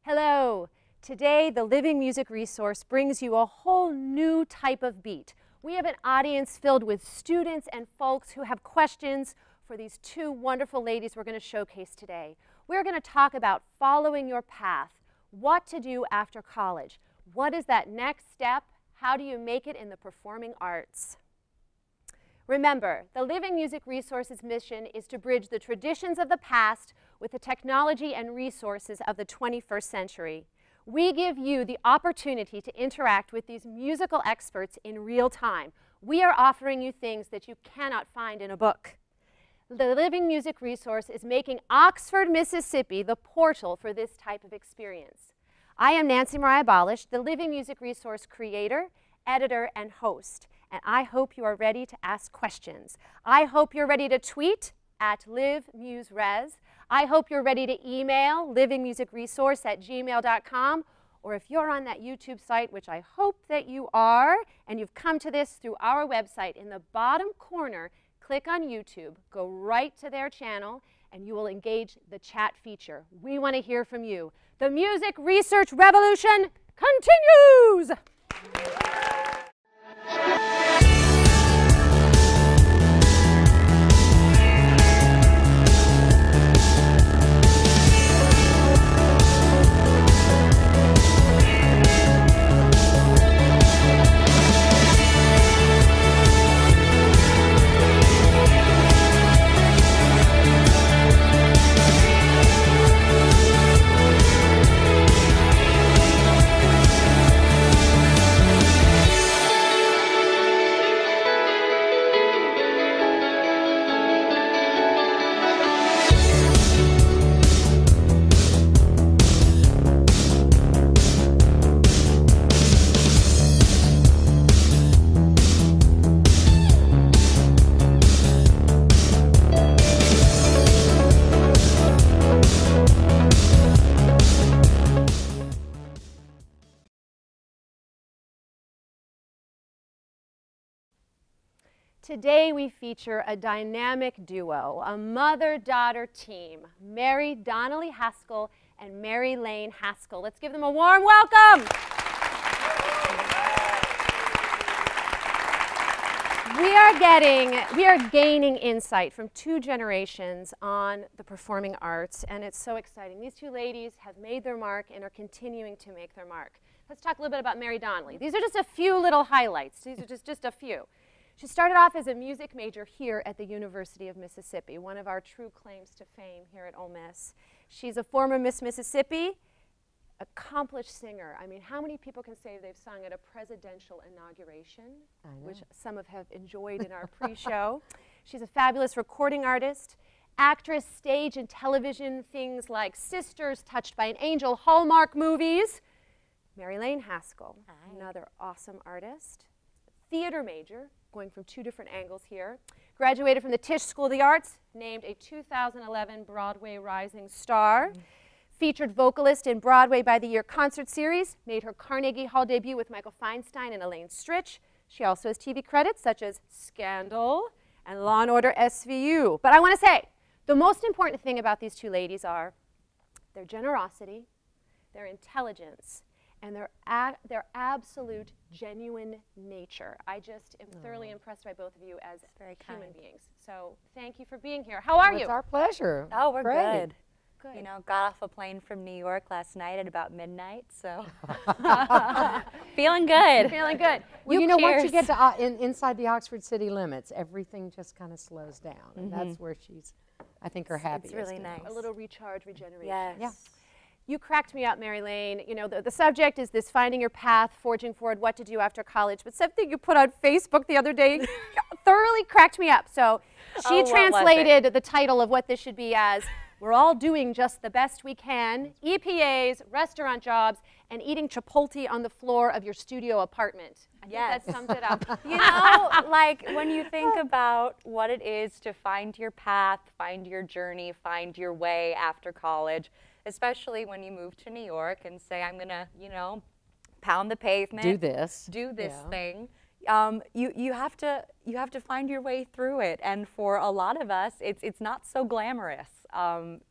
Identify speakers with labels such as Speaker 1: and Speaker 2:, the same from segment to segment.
Speaker 1: Hello. Today, the Living Music Resource brings you a whole new type of beat. We have an audience filled with students and folks who have questions for these two wonderful ladies we're going to showcase today. We're going to talk about following your path, what to do after college. What is that next step? How do you make it in the performing arts? Remember, the Living Music Resource's mission is to bridge the traditions of the past with the technology and resources of the 21st century. We give you the opportunity to interact with these musical experts in real time. We are offering you things that you cannot find in a book. The Living Music Resource is making Oxford, Mississippi the portal for this type of experience. I am Nancy Mariah Balach, the Living Music Resource creator, editor, and host. And I hope you are ready to ask questions. I hope you're ready to tweet at LiveMuseRes. I hope you're ready to email livingmusicresource@gmail.com. Or if you're on that YouTube site, which I hope that you are, and you've come to this through our website, in the bottom corner, click on YouTube, go right to their channel, and you will engage the chat feature. We want to hear from you. The music research revolution continues! Today we feature a dynamic duo, a mother-daughter team, Mary Donnelly Haskell and Mary Lane Haskell. Let's give them a warm welcome. We are gaining insight from two generations on the performing arts, and it's so exciting. These two ladies have made their mark and are continuing to make their mark. Let's talk a little bit about Mary Donnelly. These are just a few little highlights. These are just a few. She started off as a music major here at the University of Mississippi, one of our true claims to fame here at Ole Miss. She's a former Miss Mississippi, accomplished singer. I mean, how many people can say they've sung at a presidential inauguration, which some have enjoyed in our pre-show. She's a fabulous recording artist, actress, stage and television, things like Sisters, Touched by an Angel, Hallmark movies. Mary Lane Haskell, another awesome artist. Theater major, going from two different angles here. Graduated from the Tisch School of the Arts, named a 2011 Broadway Rising Star. Featured vocalist in Broadway by the Year concert series, made her Carnegie Hall debut with Michael Feinstein and Elaine Stritch. She also has TV credits such as Scandal and Law & Order SVU. But I want to say, the most important thing about these two ladies are their generosity, their intelligence, and their absolute genuine nature. I just am thoroughly impressed by both of you as human beings. So thank you for being here. How are you?
Speaker 2: It's our pleasure.
Speaker 3: Oh, we're good.
Speaker 1: Good.
Speaker 3: You know, got off a plane from New York last night at about midnight, so feeling good.
Speaker 1: Feeling good.
Speaker 2: Well, you know, once you get to inside the Oxford city limits, everything just kind of slows down, and that's where she's, I think, her happiest.
Speaker 3: It's really nice.
Speaker 1: A little recharge, regeneration.
Speaker 3: Yes.
Speaker 2: Yeah.
Speaker 1: You cracked me up, Mary Lane. You know, the subject is this finding your path, forging forward, what to do after college. But something you put on Facebook the other day thoroughly cracked me up. So she translated the title of what this should be as, we're all doing just the best we can, EPAs, restaurant jobs, and eating Chipotle on the floor of your studio apartment. I think that sums it up.
Speaker 3: You know, like when you think about what it is to find your path, find your journey, find your way after college, especially when you move to New York and say, I'm going to, you know, pound the pavement.
Speaker 2: Do this.
Speaker 3: Do this thing. you have to find your way through it. And for a lot of us, it's not so glamorous.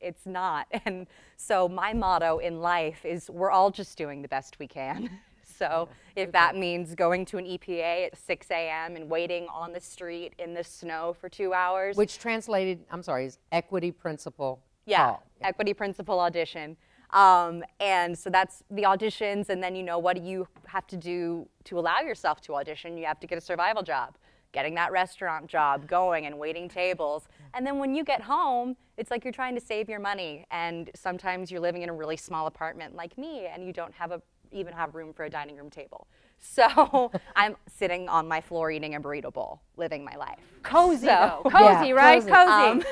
Speaker 3: It's not. And so my motto in life is we're all just doing the best we can. So if that means going to an EPA at 6 a.m. and waiting on the street in the snow for 2 hours.
Speaker 2: Which translated, I'm sorry, is equity principal
Speaker 3: Yeah,
Speaker 2: call.
Speaker 3: equity principal audition. And so that's the auditions, and then, you know, what do you have to do to allow yourself to audition? You have to get a survival job, getting that restaurant job, going and waiting tables. And then when you get home, it's like you're trying to save your money, and sometimes you're living in a really small apartment like me, and you don't have even have room for a dining room table. So I'm sitting on my floor eating a burrito bowl, living my life.
Speaker 1: Cozy,
Speaker 3: So-
Speaker 1: though. Cozy,
Speaker 2: Yeah,
Speaker 1: right?
Speaker 2: cozy.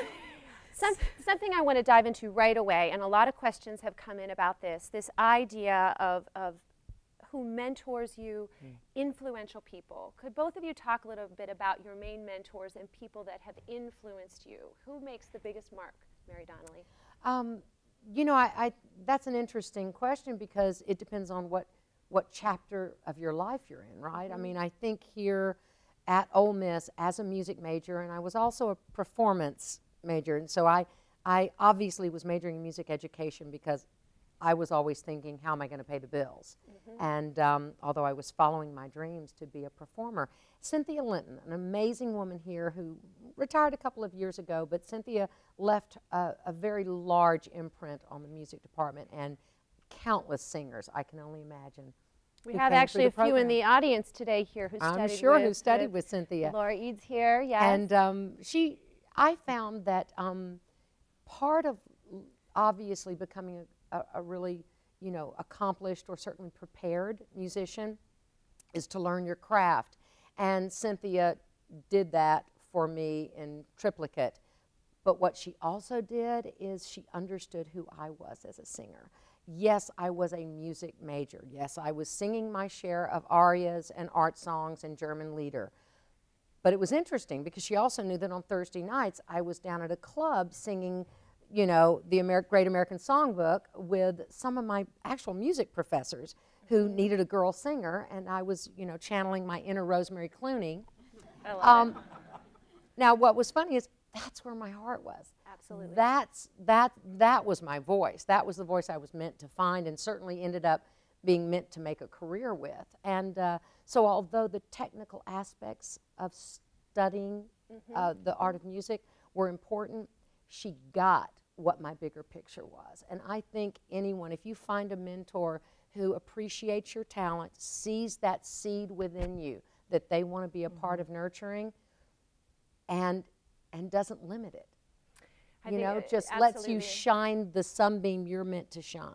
Speaker 1: Cozy. Something I want to dive into right away, and a lot of questions have come in about this idea of who mentors you, influential people. Could both of you talk a little bit about your main mentors and people that have influenced you? Who makes the biggest mark, Mary Donnelly?
Speaker 2: You know, that's an interesting question because it depends on what chapter of your life you're in, right? I mean, I think here at Ole Miss as a music major, and I was also a performance major, and so I obviously was majoring in music education because I was always thinking, how am I going to pay the bills? And although I was following my dreams to be a performer, Cynthia Linton, an amazing woman here who retired a couple of years ago, but Cynthia left a very large imprint on the music department and countless singers, I can only imagine.
Speaker 1: We
Speaker 2: who
Speaker 1: have
Speaker 2: came
Speaker 1: actually a
Speaker 2: through the
Speaker 1: few in
Speaker 2: program.
Speaker 1: the audience today here who studied
Speaker 2: I'm sure
Speaker 1: with,
Speaker 2: who studied with Cynthia.
Speaker 1: Laura Eads here, yes.
Speaker 2: And I found that part of obviously becoming a really, you know, accomplished or certainly prepared musician is to learn your craft. And Cynthia did that for me in triplicate. But what she also did is she understood who I was as a singer. Yes, I was a music major. Yes, I was singing my share of arias and art songs and German lieder. But it was interesting because she also knew that on Thursday nights I was down at a club singing, you know, the Great American Songbook with some of my actual music professors who needed a girl singer, and I was, you know, channeling my inner Rosemary Clooney.
Speaker 3: I love it.
Speaker 2: Now, what was funny is that's where my heart was.
Speaker 1: Absolutely.
Speaker 2: That was my voice. That was the voice I was meant to find, and certainly ended up being meant to make a career with. And so although the technical aspects of studying the art of music were important, she got what my bigger picture was. And I think anyone, if you find a mentor who appreciates your talent, sees that seed within you that they want to be a part of nurturing, and doesn't limit it, you know, just lets you shine the sunbeam you're meant to shine.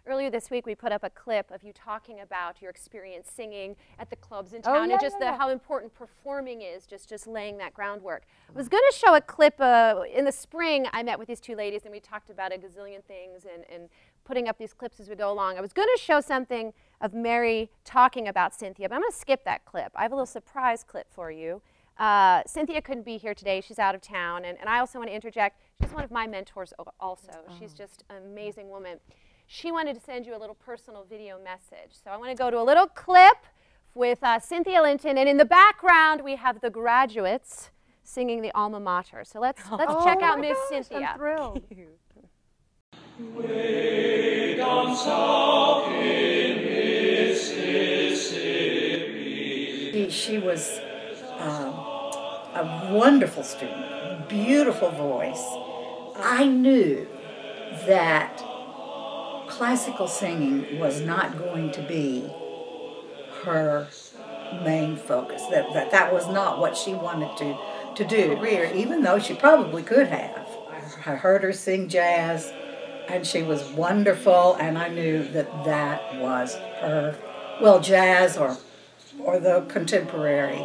Speaker 1: Earlier this week, we put up a clip of you talking about your experience singing at the clubs in town, and just how important performing is, just laying that groundwork. I was going to show a clip in the spring. I met with these two ladies, and we talked about a gazillion things and putting up these clips as we go along. I was going to show something of Mary talking about Cynthia, but I'm going to skip that clip. I have a little surprise clip for you. Cynthia couldn't be here today. She's out of town, and I also want to interject. She's one of my mentors also. She's just an amazing woman. She wanted to send you a little personal video message. So I want to go to a little clip with Cynthia Linton, and in the background we have the graduates singing the alma mater. So let's check out Miss Cynthia.
Speaker 2: I'm thrilled.
Speaker 4: Way down south in Mississippi.
Speaker 5: She was a wonderful student, beautiful voice. I knew that classical singing was not going to be her main focus, that was not what she wanted to do, even though she probably could have. I heard her sing jazz, and she was wonderful, and I knew that was her, well, jazz or the contemporary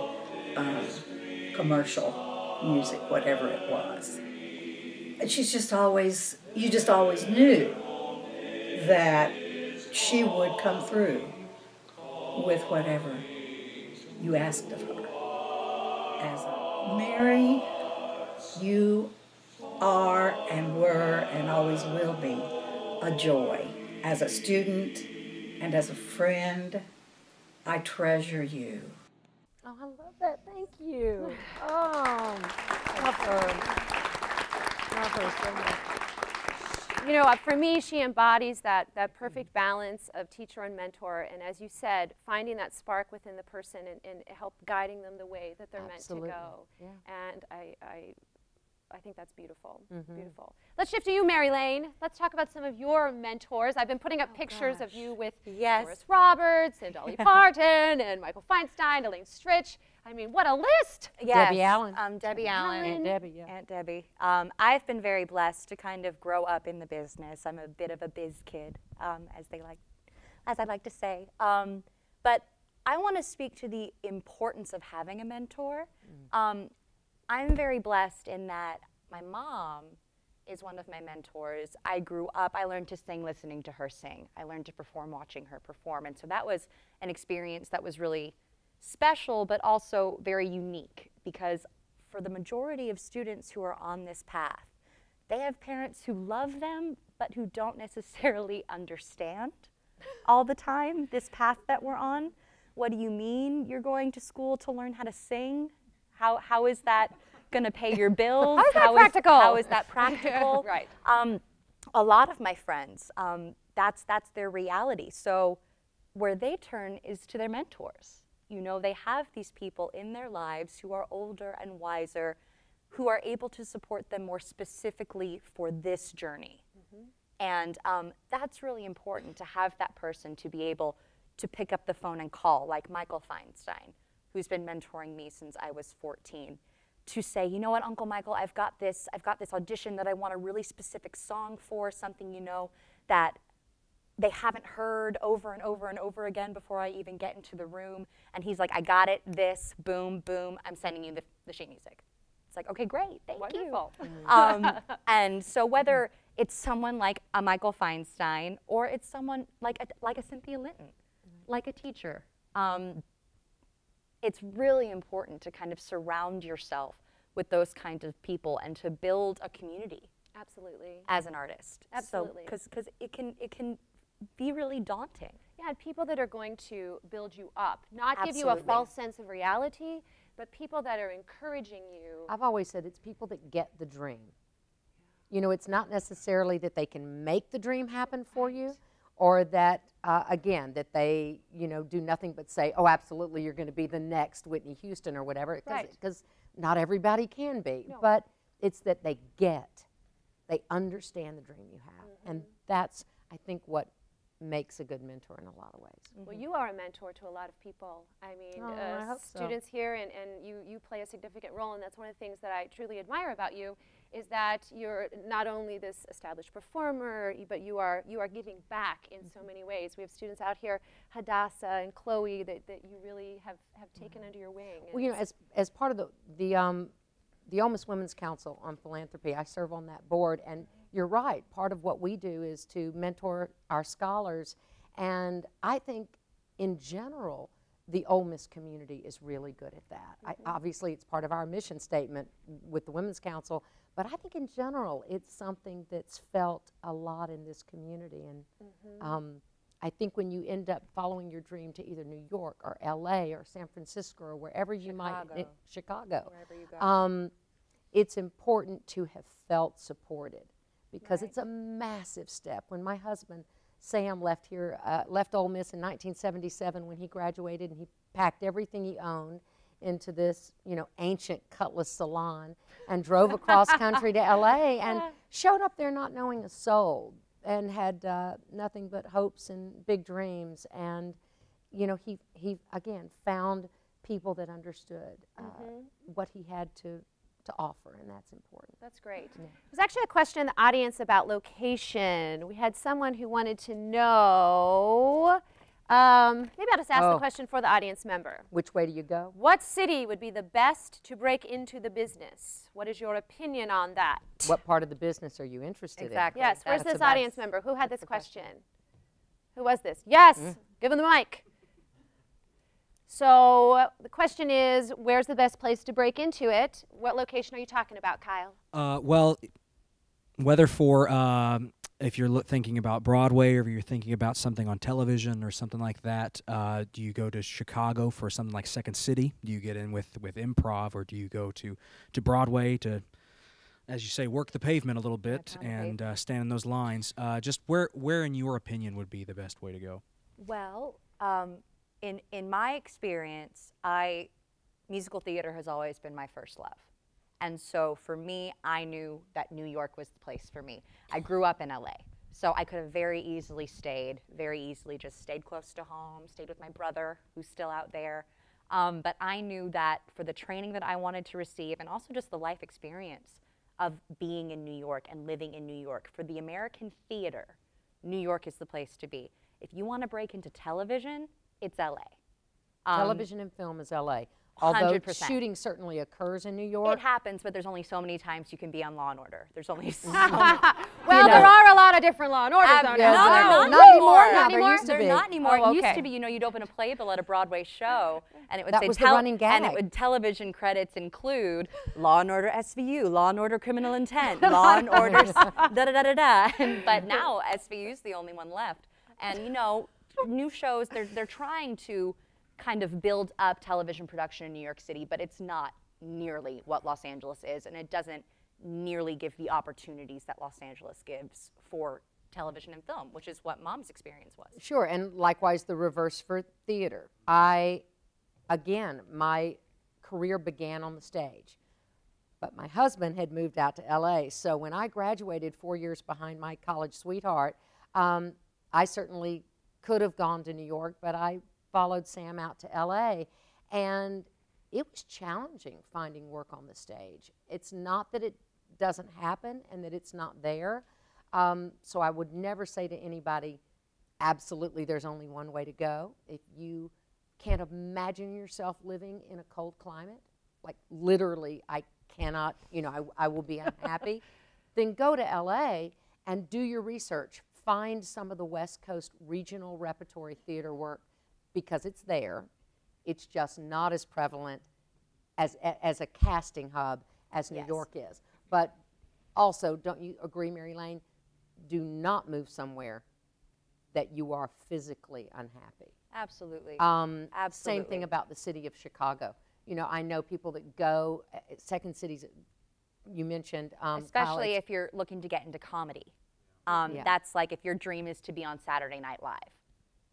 Speaker 5: commercial music, whatever it was. And she's just always, you just always knew that she would come through with whatever you asked of her. As Mary, you are and were and always will be a joy. As a student and as a friend, I treasure you.
Speaker 2: Oh, I love that. Thank you. Oh, love her. Love her so much.
Speaker 1: You know, for me, she embodies that perfect balance of teacher and mentor. And as you said, finding that spark within the person and help guiding them the way that they're
Speaker 2: Absolutely.
Speaker 1: meant to go.
Speaker 2: Yeah.
Speaker 1: And I think that's beautiful. Beautiful. Let's shift to you, Mary Lane. Let's talk about some of your mentors. I've been putting up pictures of you with Doris Roberts and Dolly Parton and Michael Feinstein, Elaine Stritch. I mean, what a list!
Speaker 3: Yes.
Speaker 2: Debbie Allen.
Speaker 3: Debbie Allen.
Speaker 2: Aunt Debbie, yeah.
Speaker 3: Aunt Debbie. I've been very blessed to kind of grow up in the business. I'm a bit of a biz kid, as I like to say. But I want to speak to the importance of having a mentor. I'm very blessed in that my mom is one of my mentors. I grew up, I learned to sing listening to her sing. I learned to perform watching her perform. And so that was an experience that was really special, but also very unique, because for the majority of students who are on this path, they have parents who love them, but who don't necessarily understand all the time this path that we're on. What do you mean you're going to school to learn how to sing? How is that going to pay your bills?
Speaker 1: How is that practical?
Speaker 3: How is that practical?
Speaker 1: Right.
Speaker 3: A lot of my friends, that's their reality. So where they turn is to their mentors. You know, they have these people in their lives who are older and wiser, who are able to support them more specifically for this journey. And that's really important, to have that person to be able to pick up the phone and call, like Michael Feinstein, who's been mentoring me since I was 14, to say, you know what, Uncle Michael, I've got this audition that I want a really specific song for, something, you know, that they haven't heard over and over and over again before I even get into the room. And he's like, I got it, this, boom, boom, I'm sending you the sheet music. It's like, okay, great, thank
Speaker 1: Wonderful.
Speaker 3: you. And so whether it's someone like a Michael Feinstein, or it's someone like a Cynthia Linton, like a teacher, it's really important to kind of surround yourself with those kinds of people and to build a community.
Speaker 1: Absolutely.
Speaker 3: As an artist.
Speaker 1: Absolutely.
Speaker 3: So, because it can be really daunting.
Speaker 1: Yeah, and people that are going to build you up, not give you a
Speaker 3: Absolutely.
Speaker 1: false sense of reality, but people that are encouraging you.
Speaker 2: I've always said it's people that get the dream. You know, it's not necessarily that they can make the dream happen for you, or that, again, that they, you know, do nothing but say, oh, absolutely, you're going to be the next Whitney Houston or whatever, because not everybody can be.
Speaker 1: No.
Speaker 2: But it's that they understand the dream you have. And that's, I think, what makes a good mentor in a lot of ways.
Speaker 1: Well, you are a mentor to a lot of people. I mean,
Speaker 2: I hope so.
Speaker 1: students here, and you play a significant role, and that's one of the things that I truly admire about you, is that you're not only this established performer, but you are giving back in so many ways. We have students out here, Hadassah and Chloe, that you really have taken under your wing.
Speaker 2: Well, you know, as part of the Ole Miss Women's Council on Philanthropy, I serve on that board, and you're right, part of what we do is to mentor our scholars, and I think in general the Ole Miss community is really good at that. Obviously it's part of our mission statement with the Women's Council, but I think in general it's something that's felt a lot in this community, and I think when you end up following your dream to either New York or LA or San Francisco or wherever you might, Chicago,
Speaker 3: Wherever you go.
Speaker 2: it's important to have felt supported, because it's a massive step. When my husband Sam left Ole Miss in 1977 when he graduated, and he packed everything he owned into this, you know, ancient Cutlass salon and drove across country to LA and showed up there not knowing a soul, and had nothing but hopes and big dreams. And, you know, he again found people that understood what he had to offer, and that's important.
Speaker 1: That's great. There's actually a question in the audience about location. We had someone who wanted to know, maybe I'll just ask the question for the audience member.
Speaker 2: Which way do you go?
Speaker 1: What city would be the best to break into the business? What is your opinion on that?
Speaker 2: What part of the business are you interested
Speaker 3: Exactly.
Speaker 1: Yes, where's
Speaker 2: That's
Speaker 1: this
Speaker 2: about-
Speaker 1: audience member? Who had this question? Who was this? Yes, give him the mic. So the question is, where's the best place to break into it? What location are you talking about, Kyle?
Speaker 6: Well, whether for if you're thinking about Broadway, or if you're thinking about something on television or something like that, do you go to Chicago for something like Second City? Do you get in with improv, or do you go to Broadway to, as you say, work the pavement a little bit and stand in those lines? Just where, in your opinion, would be the best way to go?
Speaker 3: Well, in my experience, musical theater has always been my first love. And so for me, I knew that New York was the place for me. I grew up in LA, so I could have very easily just stayed close to home, stayed with my brother, who's still out there. But I knew that for the training that I wanted to receive, and also just the life experience of being in New York and living in New York, for the American theater, New York is the place to be. If you want to break into television, it's LA.
Speaker 2: Television and film is LA. Although
Speaker 3: 100%.
Speaker 2: shooting certainly occurs in New York.
Speaker 3: It happens, but there's only so many times you can be on Law and Order. There's only so
Speaker 1: Well,
Speaker 3: many.
Speaker 1: there are a lot of different Law and Orders though
Speaker 2: yeah,
Speaker 1: now.
Speaker 3: No, they're
Speaker 2: not anymore.
Speaker 3: Not
Speaker 2: There used to
Speaker 3: They're
Speaker 2: be.
Speaker 3: not anymore.
Speaker 1: Oh,
Speaker 3: It used
Speaker 1: okay.
Speaker 3: to be, you'd open a playbill at a Broadway show, and it would
Speaker 2: That
Speaker 3: say
Speaker 2: was the running gag.
Speaker 3: and it would television credits include Law and Order SVU, Law and Order Criminal Intent, Law and Order da da da da da. But now SVU is the only one left, and new shows they're trying to kind of build up television production in New York City, but it's not nearly what Los Angeles is, and it doesn't nearly give the opportunities that Los Angeles gives for television and film, which is what Mom's experience was.
Speaker 2: Sure, and likewise the reverse for theater. Again, my career began on the stage, but my husband had moved out to LA, so when I graduated 4 years behind my college sweetheart, I certainly could have gone to New York, but I followed Sam out to LA, and it was challenging finding work on the stage. It's not that it doesn't happen and that it's not there. So I would never say to anybody, absolutely there's only one way to go. If you can't imagine yourself living in a cold climate, like literally I cannot, I will be unhappy, then go to LA and do your research. Find some of the West Coast regional repertory theater work, because it's there. It's just not as prevalent as a casting hub as New York is. But also, don't you agree, Mary Lane? Do not move somewhere that you are physically unhappy.
Speaker 3: Absolutely.
Speaker 2: Same
Speaker 3: Absolutely.
Speaker 2: thing about the city of Chicago. I know people that go, Second Cities, you mentioned
Speaker 3: Especially
Speaker 2: college.
Speaker 3: if you're looking to get into comedy. That's like if your dream is to be on Saturday Night Live.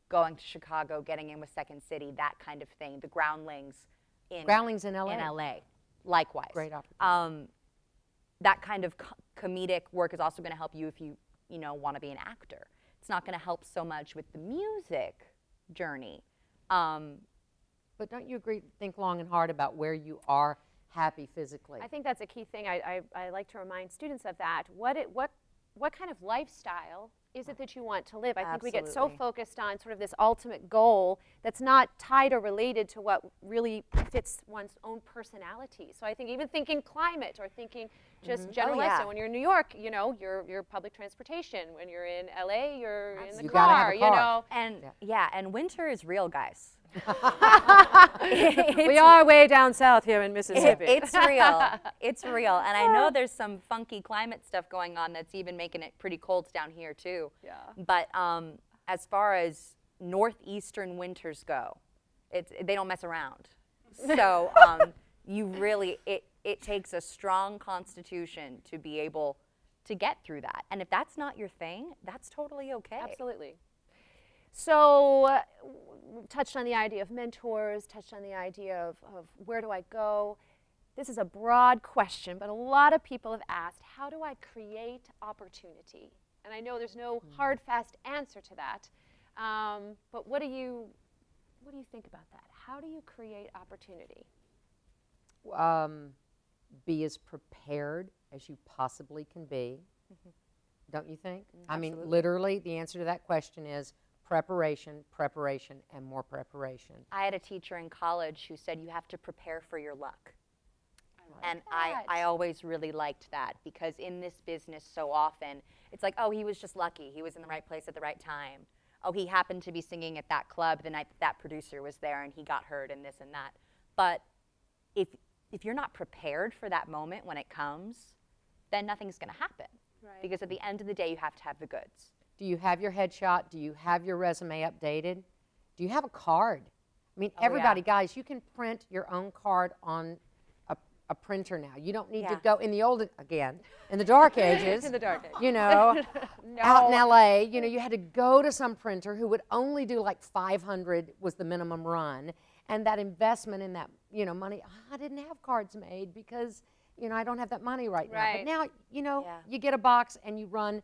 Speaker 3: Going to Chicago, getting in with Second City, that kind of thing. The Groundlings in
Speaker 2: LA.
Speaker 3: In LA, likewise.
Speaker 2: Great opportunity.
Speaker 3: That kind of comedic work is also going to help you if you want to be an actor. It's not going to help so much with the music journey.
Speaker 2: But don't you agree? Think long and hard about where you are happy physically.
Speaker 1: I think that's a key thing. I like to remind students of that. What kind of lifestyle is it that you want to live? I think we get so
Speaker 3: Absolutely.
Speaker 1: focused on sort of this ultimate goal that's not tied or related to what really fits one's own personality. So I think even thinking climate or thinking just general lifestyle. When you're in New York, you're public transportation. When you're in LA, you're in the
Speaker 2: You gotta have
Speaker 1: car,
Speaker 2: a car.
Speaker 3: And and winter is real, guys.
Speaker 1: We are way down south here in Mississippi.
Speaker 3: It's real. It's real. And I know there's some funky climate stuff going on that's even making it pretty cold down here too.
Speaker 1: Yeah.
Speaker 3: But as far as northeastern winters go, they don't mess around. So you really, it takes a strong constitution to be able to get through that. And if that's not your thing, that's totally okay.
Speaker 1: Absolutely. So we've touched on the idea of mentors, touched on the idea of where do I go. This is a broad question, but a lot of people have asked, how do I create opportunity? And I know there's no hard, fast answer to that. But what do you think about that? How do you create opportunity?
Speaker 2: Be as prepared as you possibly can be. Don't you think? I mean, literally, the answer to that question is preparation, preparation, and more preparation.
Speaker 3: I had a teacher in college who said you have to prepare for your luck. And
Speaker 1: that.
Speaker 3: I always really liked that, because in this business so often, it's like, oh, he was just lucky. He was in the right place at the right time. Oh, he happened to be singing at that club the night that producer was there and he got heard and this and that. But if you're not prepared for that moment when it comes, then nothing's going to happen. Because at the end of the day, you have to have the goods.
Speaker 2: Do you have your headshot? Do you have your resume updated? Do you have a card? I mean, everybody, guys, you can print your own card on a printer now. You don't need to go in the old, again, in the dark ages.
Speaker 1: In the dark ages.
Speaker 2: You know, out in LA, you know, you had to go to some printer who would only do like 500 was the minimum run. And that investment in that, you know, money, I didn't have cards made because, you know, I don't have that money right now. But now, you know, you get a box and you run,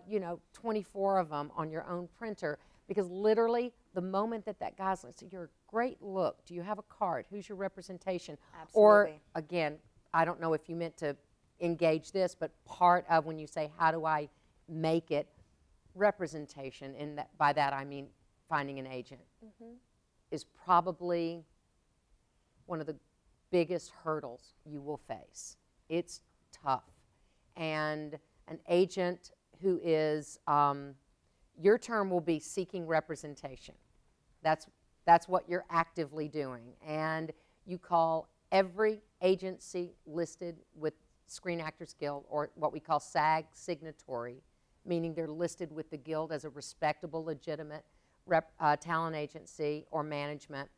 Speaker 2: you know, 24 of them on your own printer, because literally the moment that guy's like, so you're a great look, do you have a card? Who's your representation?
Speaker 3: Absolutely.
Speaker 2: Or, again, I don't know if you meant to engage this, but part of when you say, how do I make it, representation, and by that I mean finding an agent, is probably one of the biggest hurdles you will face. It's tough. And an agent who is, your term will be seeking representation. That's what you're actively doing. And you call every agency listed with Screen Actors Guild, or what we call SAG signatory, meaning they're listed with the Guild as a respectable, legitimate talent agency or management.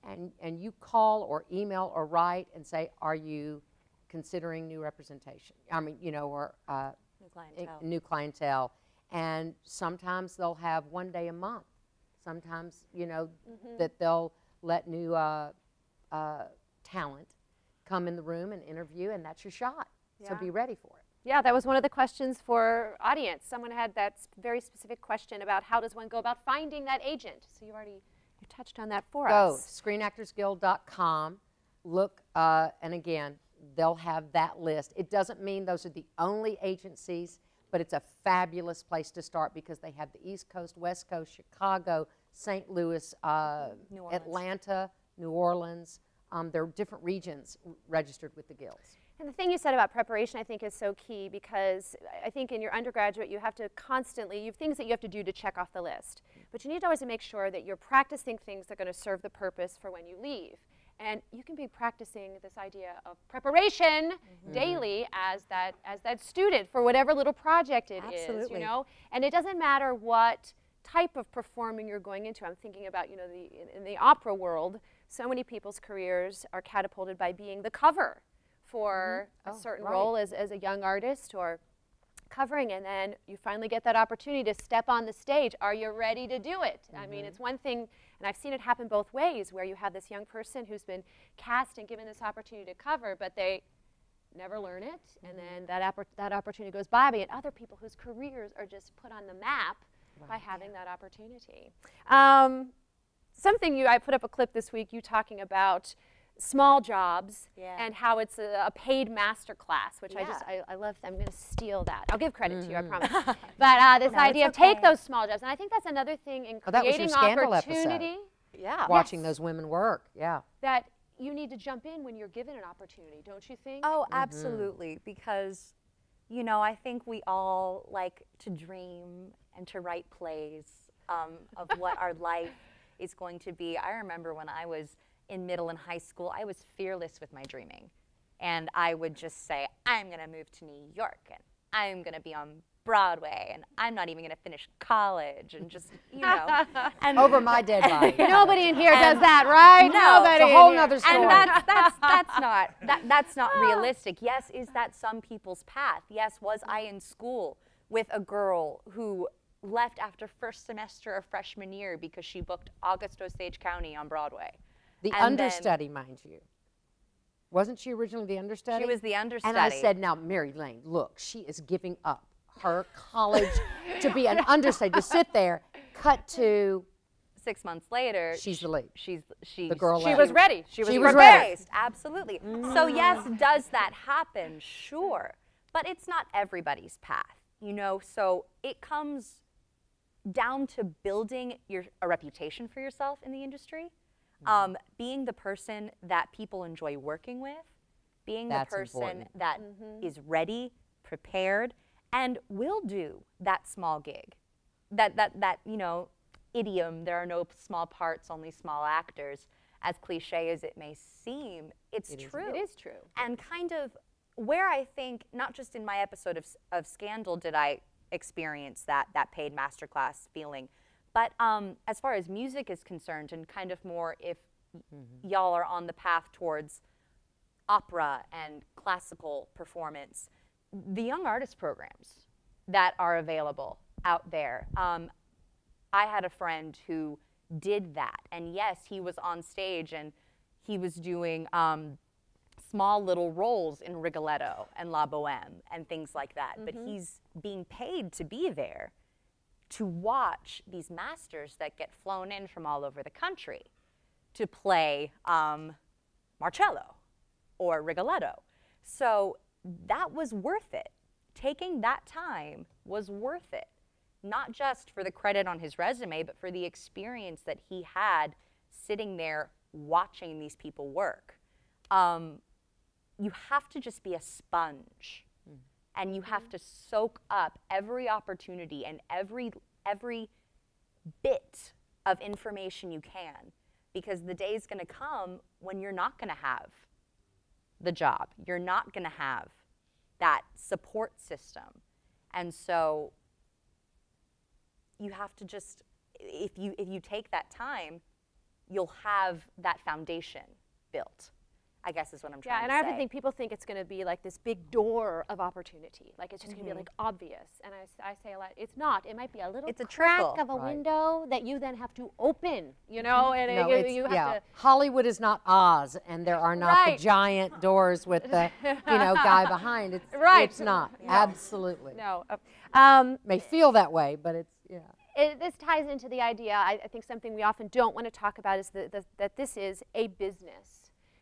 Speaker 2: And you call or email or write and say, are you considering new representation? I mean, you know, or new clientele. And sometimes they'll have one day a month. Sometimes, you know, that they'll let new talent come in the room and interview, and that's your shot. So be ready for it.
Speaker 1: Yeah, that was one of the questions for audience. Someone had that very specific question about how does one go about finding that agent. So you touched on that for us.
Speaker 2: Go screenactorsguild.com, look, and again, they'll have that list. It doesn't mean those are the only agencies, but it's a fabulous place to start because they have the East Coast, West Coast, Chicago, St. Louis, Atlanta, New Orleans. There are different regions registered with the guilds.
Speaker 1: And the thing you said about preparation, I think, is so key, because I think in your undergraduate, you have to constantly, you have things that you have to do to check off the list. But you need to always make sure that you're practicing things that are going to serve the purpose for when you leave. And you can be practicing this idea of preparation daily as that student for whatever little project it is, you know? And it doesn't matter what type of performing you're going into. I'm thinking about, you know, in the opera world, so many people's careers are catapulted by being the cover for a certain role as a young artist, or covering, and then you finally get that opportunity to step on the stage. Are you ready to do it? I mean, it's one thing, and I've seen it happen both ways, where you have this young person who's been cast and given this opportunity to cover, but they never learn it, and then that opportunity goes by, and other people whose careers are just put on the map by having that opportunity. Something I put up a clip this week, you talking about small jobs and how it's a paid master class, which I love. I'm going to steal that. I'll give credit to you, I promise. But this idea of take those small jobs, and I think that's another thing in creating opportunity.
Speaker 2: Watching those women work,
Speaker 1: that you need to jump in when you're given an opportunity, don't you think?
Speaker 3: Oh, absolutely, because, you know, I think we all like to dream and to write plays of what our life is going to be. I remember when I was in middle and high school, I was fearless with my dreaming. And I would just say, I'm going to move to New York, and I'm going to be on Broadway, and I'm not even going to finish college, and just, you know. And
Speaker 2: over my dead body.
Speaker 1: Nobody in here does that, right?
Speaker 3: No,
Speaker 1: Nobody.
Speaker 2: It's a whole nother story.
Speaker 3: And that's not realistic. Yes, is that some people's path? Yes, was I in school with a girl who left after first semester of freshman year because she booked August Osage County on Broadway?
Speaker 2: The understudy, mind you. Wasn't she originally the understudy?
Speaker 3: She was the understudy.
Speaker 2: And I said, now, Mary Lane, look, she is giving up her college to be an understudy, to sit there, cut to
Speaker 3: 6 months later.
Speaker 2: She's the lead.
Speaker 3: She's
Speaker 2: the girl.
Speaker 1: She was ready. She was
Speaker 2: ready.
Speaker 3: Ready. Absolutely. So yes, does that happen? Sure. But it's not everybody's path, you know? So it comes down to building a reputation for yourself in the industry. Being the person that people enjoy working with, being the person that is ready, prepared, and will do that small gig. That you know, idiom, there are no small parts, only small actors, as cliche as it may seem, it's true.
Speaker 1: It is true.
Speaker 3: And kind of where I think, not just in my episode of Scandal did I experience that paid masterclass feeling, but as far as music is concerned, and kind of more if y'all are on the path towards opera and classical performance, the young artist programs that are available out there. I had a friend who did that, and yes, he was on stage and he was doing small little roles in Rigoletto and La Boheme and things like that, but he's being paid to be there to watch these masters that get flown in from all over the country to play Marcello or Rigoletto. So that was worth it. Taking that time was worth it, not just for the credit on his resume, but for the experience that he had sitting there watching these people work. You have to just be a sponge, and you have to soak up every opportunity and every bit of information you can, because the day's going to come when you're not going to have the job. You're not going to have that support system. And so you have to just, if you take that time, you'll have that foundation built, I guess is what I'm trying to say.
Speaker 1: Yeah, and I often think people think it's going to be like this big door of opportunity. Like it's just going to be like obvious. And I say a lot, it's not. It might be a little crack of a window that you then have to open, you know? And
Speaker 2: No,
Speaker 1: you have to.
Speaker 2: Hollywood is not Oz, and there are not the giant doors with the, guy behind. It's, it's not. Absolutely.
Speaker 1: No.
Speaker 2: May feel that way, but it's,
Speaker 1: This ties into the idea, I think something we often don't want to talk about is that this is a business.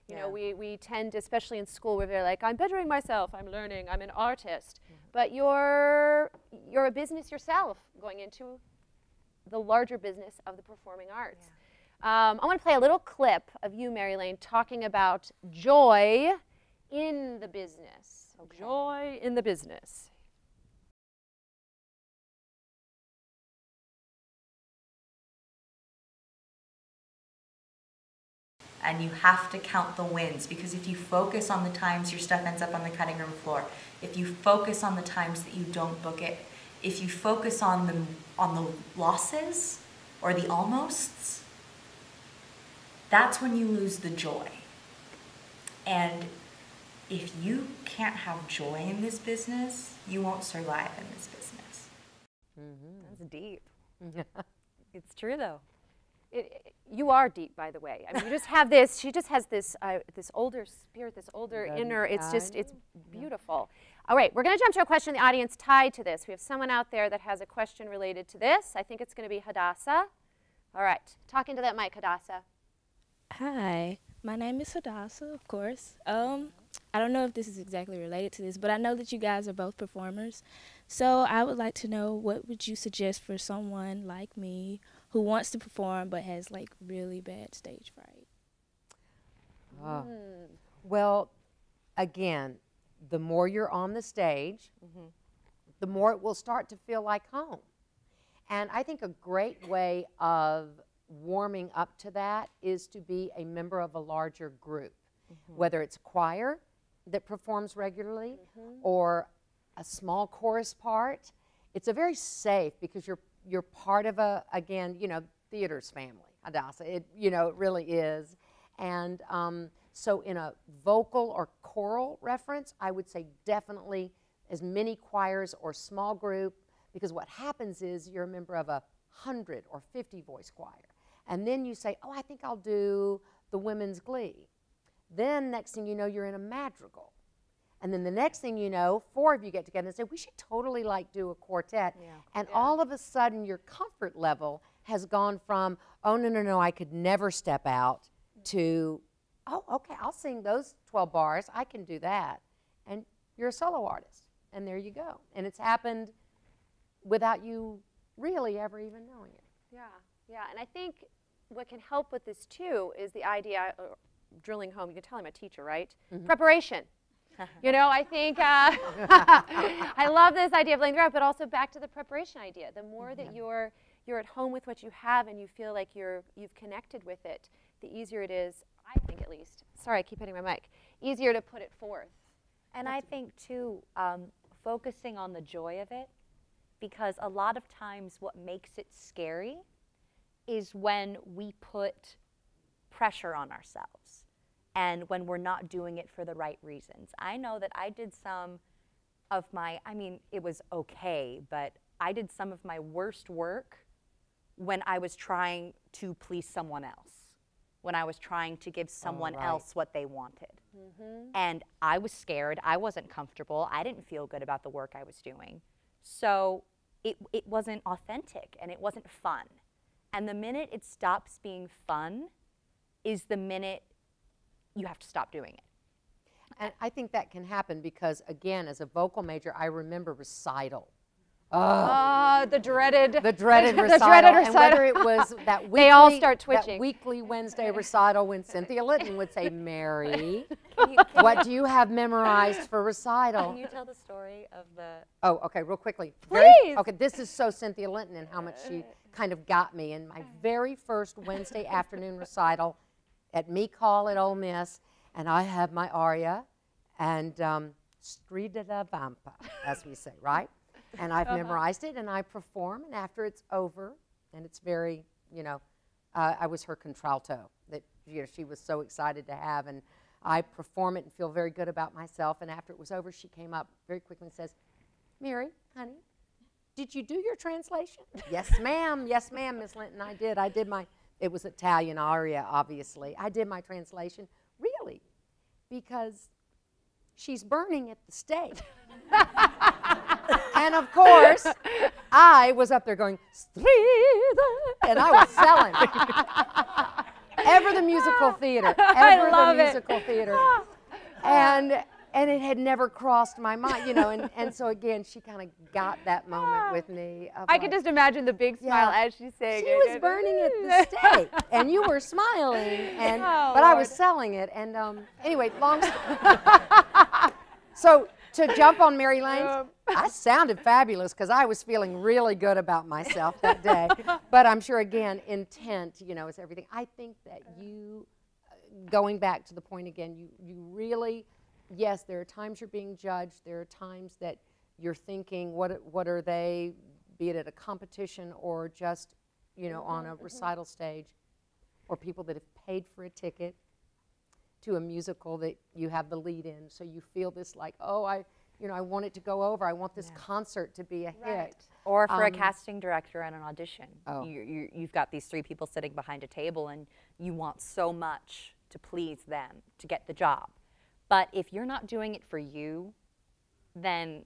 Speaker 1: You know, we tend, especially in school, where they're like, I'm bettering myself, I'm learning, I'm an artist. But you're a business yourself, going into the larger business of the performing arts. I want to play a little clip of you, Mary Lane, talking about joy in the business. Okay. Joy in the business.
Speaker 7: And you have to count the wins, because if you focus on the times your stuff ends up on the cutting room floor, if you focus on the times that you don't book it, if you focus on the losses or the almosts, that's when you lose the joy. And if you can't have joy in this business, you won't survive in this business.
Speaker 3: That's deep. It's true though.
Speaker 1: You are deep, by the way. I mean, you just have this. She just has this this older spirit, this older inner. It's just, it's beautiful. All right, we're going to jump to a question in the audience tied to this. We have someone out there that has a question related to this. I think it's going to be Hadassah. All right, talk into that mic, Hadassah.
Speaker 8: Hi, my name is Hadassah, of course. I don't know if this is exactly related to this, but I know that you guys are both performers. So I would like to know, what would you suggest for someone like me who wants to perform but has like really bad stage fright?
Speaker 2: Well, again, the more you're on the stage, the more it will start to feel like home. And I think a great way of warming up to that is to be a member of a larger group, whether it's a choir that performs regularly or a small chorus part. It's a very safe, because you're part of a, again, theater's family, Hadassah. It really is. And so in a vocal or choral reference, I would say definitely as many choirs or small group, because what happens is you're a member of a 100 or 50 voice choir. And then you say, oh, I think I'll do the women's glee. Then next thing you know, you're in a madrigal. And then the next thing you know, 4 of you get together and say, we should totally do a quartet. And all of a sudden your comfort level has gone from, oh, no, I could never step out, to, oh, okay, I'll sing those 12 bars, I can do that. And you're a solo artist, and there you go. And it's happened without you really ever even knowing it.
Speaker 1: Yeah, and I think what can help with this too is the idea, drilling home, you can tell I'm a teacher, right? Preparation. I think, I love this idea of laying the ground, but also back to the preparation idea. The more that you're at home with what you have and you feel like you've connected with it, the easier it is, I think at least, sorry, I keep hitting my mic, easier to put it forth
Speaker 3: And I think too, focusing on the joy of it, because a lot of times what makes it scary is when we put pressure on ourselves and when we're not doing it for the right reasons. I know that I did some of my, I mean, it was okay, but I did some of my worst work when I was trying to please someone else, when I was trying to give someone else what they wanted. And I was scared, I wasn't comfortable, I didn't feel good about the work I was doing. So it wasn't authentic and it wasn't fun. And the minute it stops being fun is the minute you have to stop doing it.
Speaker 2: And I think that can happen because, again, as a vocal major, I remember recital.
Speaker 1: The dreaded
Speaker 2: The dreaded
Speaker 1: the
Speaker 2: recital.
Speaker 1: dreaded
Speaker 2: And whether it was that weekly,
Speaker 1: They all start twitching.
Speaker 2: that weekly Wednesday recital when Cynthia Litton would say, Mary, what do you have memorized for recital?
Speaker 3: Can you tell the story of the...
Speaker 2: Oh, okay, real quickly.
Speaker 1: Please.
Speaker 2: Okay, this is so Cynthia Linton and how much she kind of got me in my very first Wednesday afternoon recital at Meek Hall at Ole Miss, and I have my aria and Strida da Vampa, as we say, right? And I've memorized it, and I perform, and after it's over, and it's very, you know, I was her contralto that, you know, she was so excited to have, and I perform it and feel very good about myself, and after it was over, she came up very quickly and says, Mary, honey, did you do your translation? Yes, ma'am. Yes, ma'am, Miss Linton, I did. I did my, it was Italian aria, obviously. I did my translation. Really? Because she's burning at the stake. And of course, I was up there going, and I was selling. Ever the musical theater. Ever the musical theater. And it had never crossed my mind, you know, and so again, she kind of got that moment with me.
Speaker 1: I could just imagine the big smile as she's saying
Speaker 2: she
Speaker 1: it.
Speaker 2: was burning at the stake, and you were smiling, and but I was selling it, and anyway, long story. So to jump on Mary Lane's, I sounded fabulous because I was feeling really good about myself that day. But I'm sure, again, intent, you know, is everything. I think that you, going back to the point again, you really, yes, there are times you're being judged. There are times that you're thinking, what are they, be it at a competition or just, you know, on a recital stage, or people that have paid for a ticket to a musical that you have the lead in, so you feel this like, oh, I want it to go over. I want this concert to be a hit.
Speaker 3: Or for a casting director at an audition.
Speaker 2: Oh.
Speaker 3: You've got these 3 people sitting behind a table, and you want so much to please them to get the job. But if you're not doing it for you, then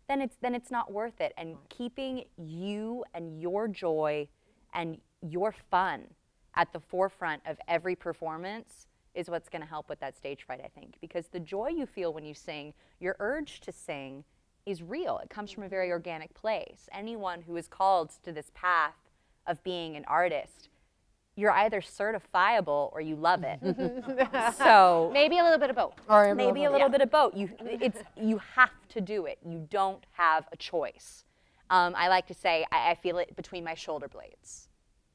Speaker 3: it's not worth it. And keeping you and your joy and your fun at the forefront of every performance is what's going to help with that stage fright, I think. Because the joy you feel when you sing, your urge to sing is real. It comes from a very organic place. Anyone who is called to this path of being an artist, you're either certifiable or you love it. So
Speaker 1: maybe a little bit of both.
Speaker 2: Or
Speaker 3: maybe a little bit of both. You have to do it. You don't have a choice. I like to say I feel it between my shoulder blades.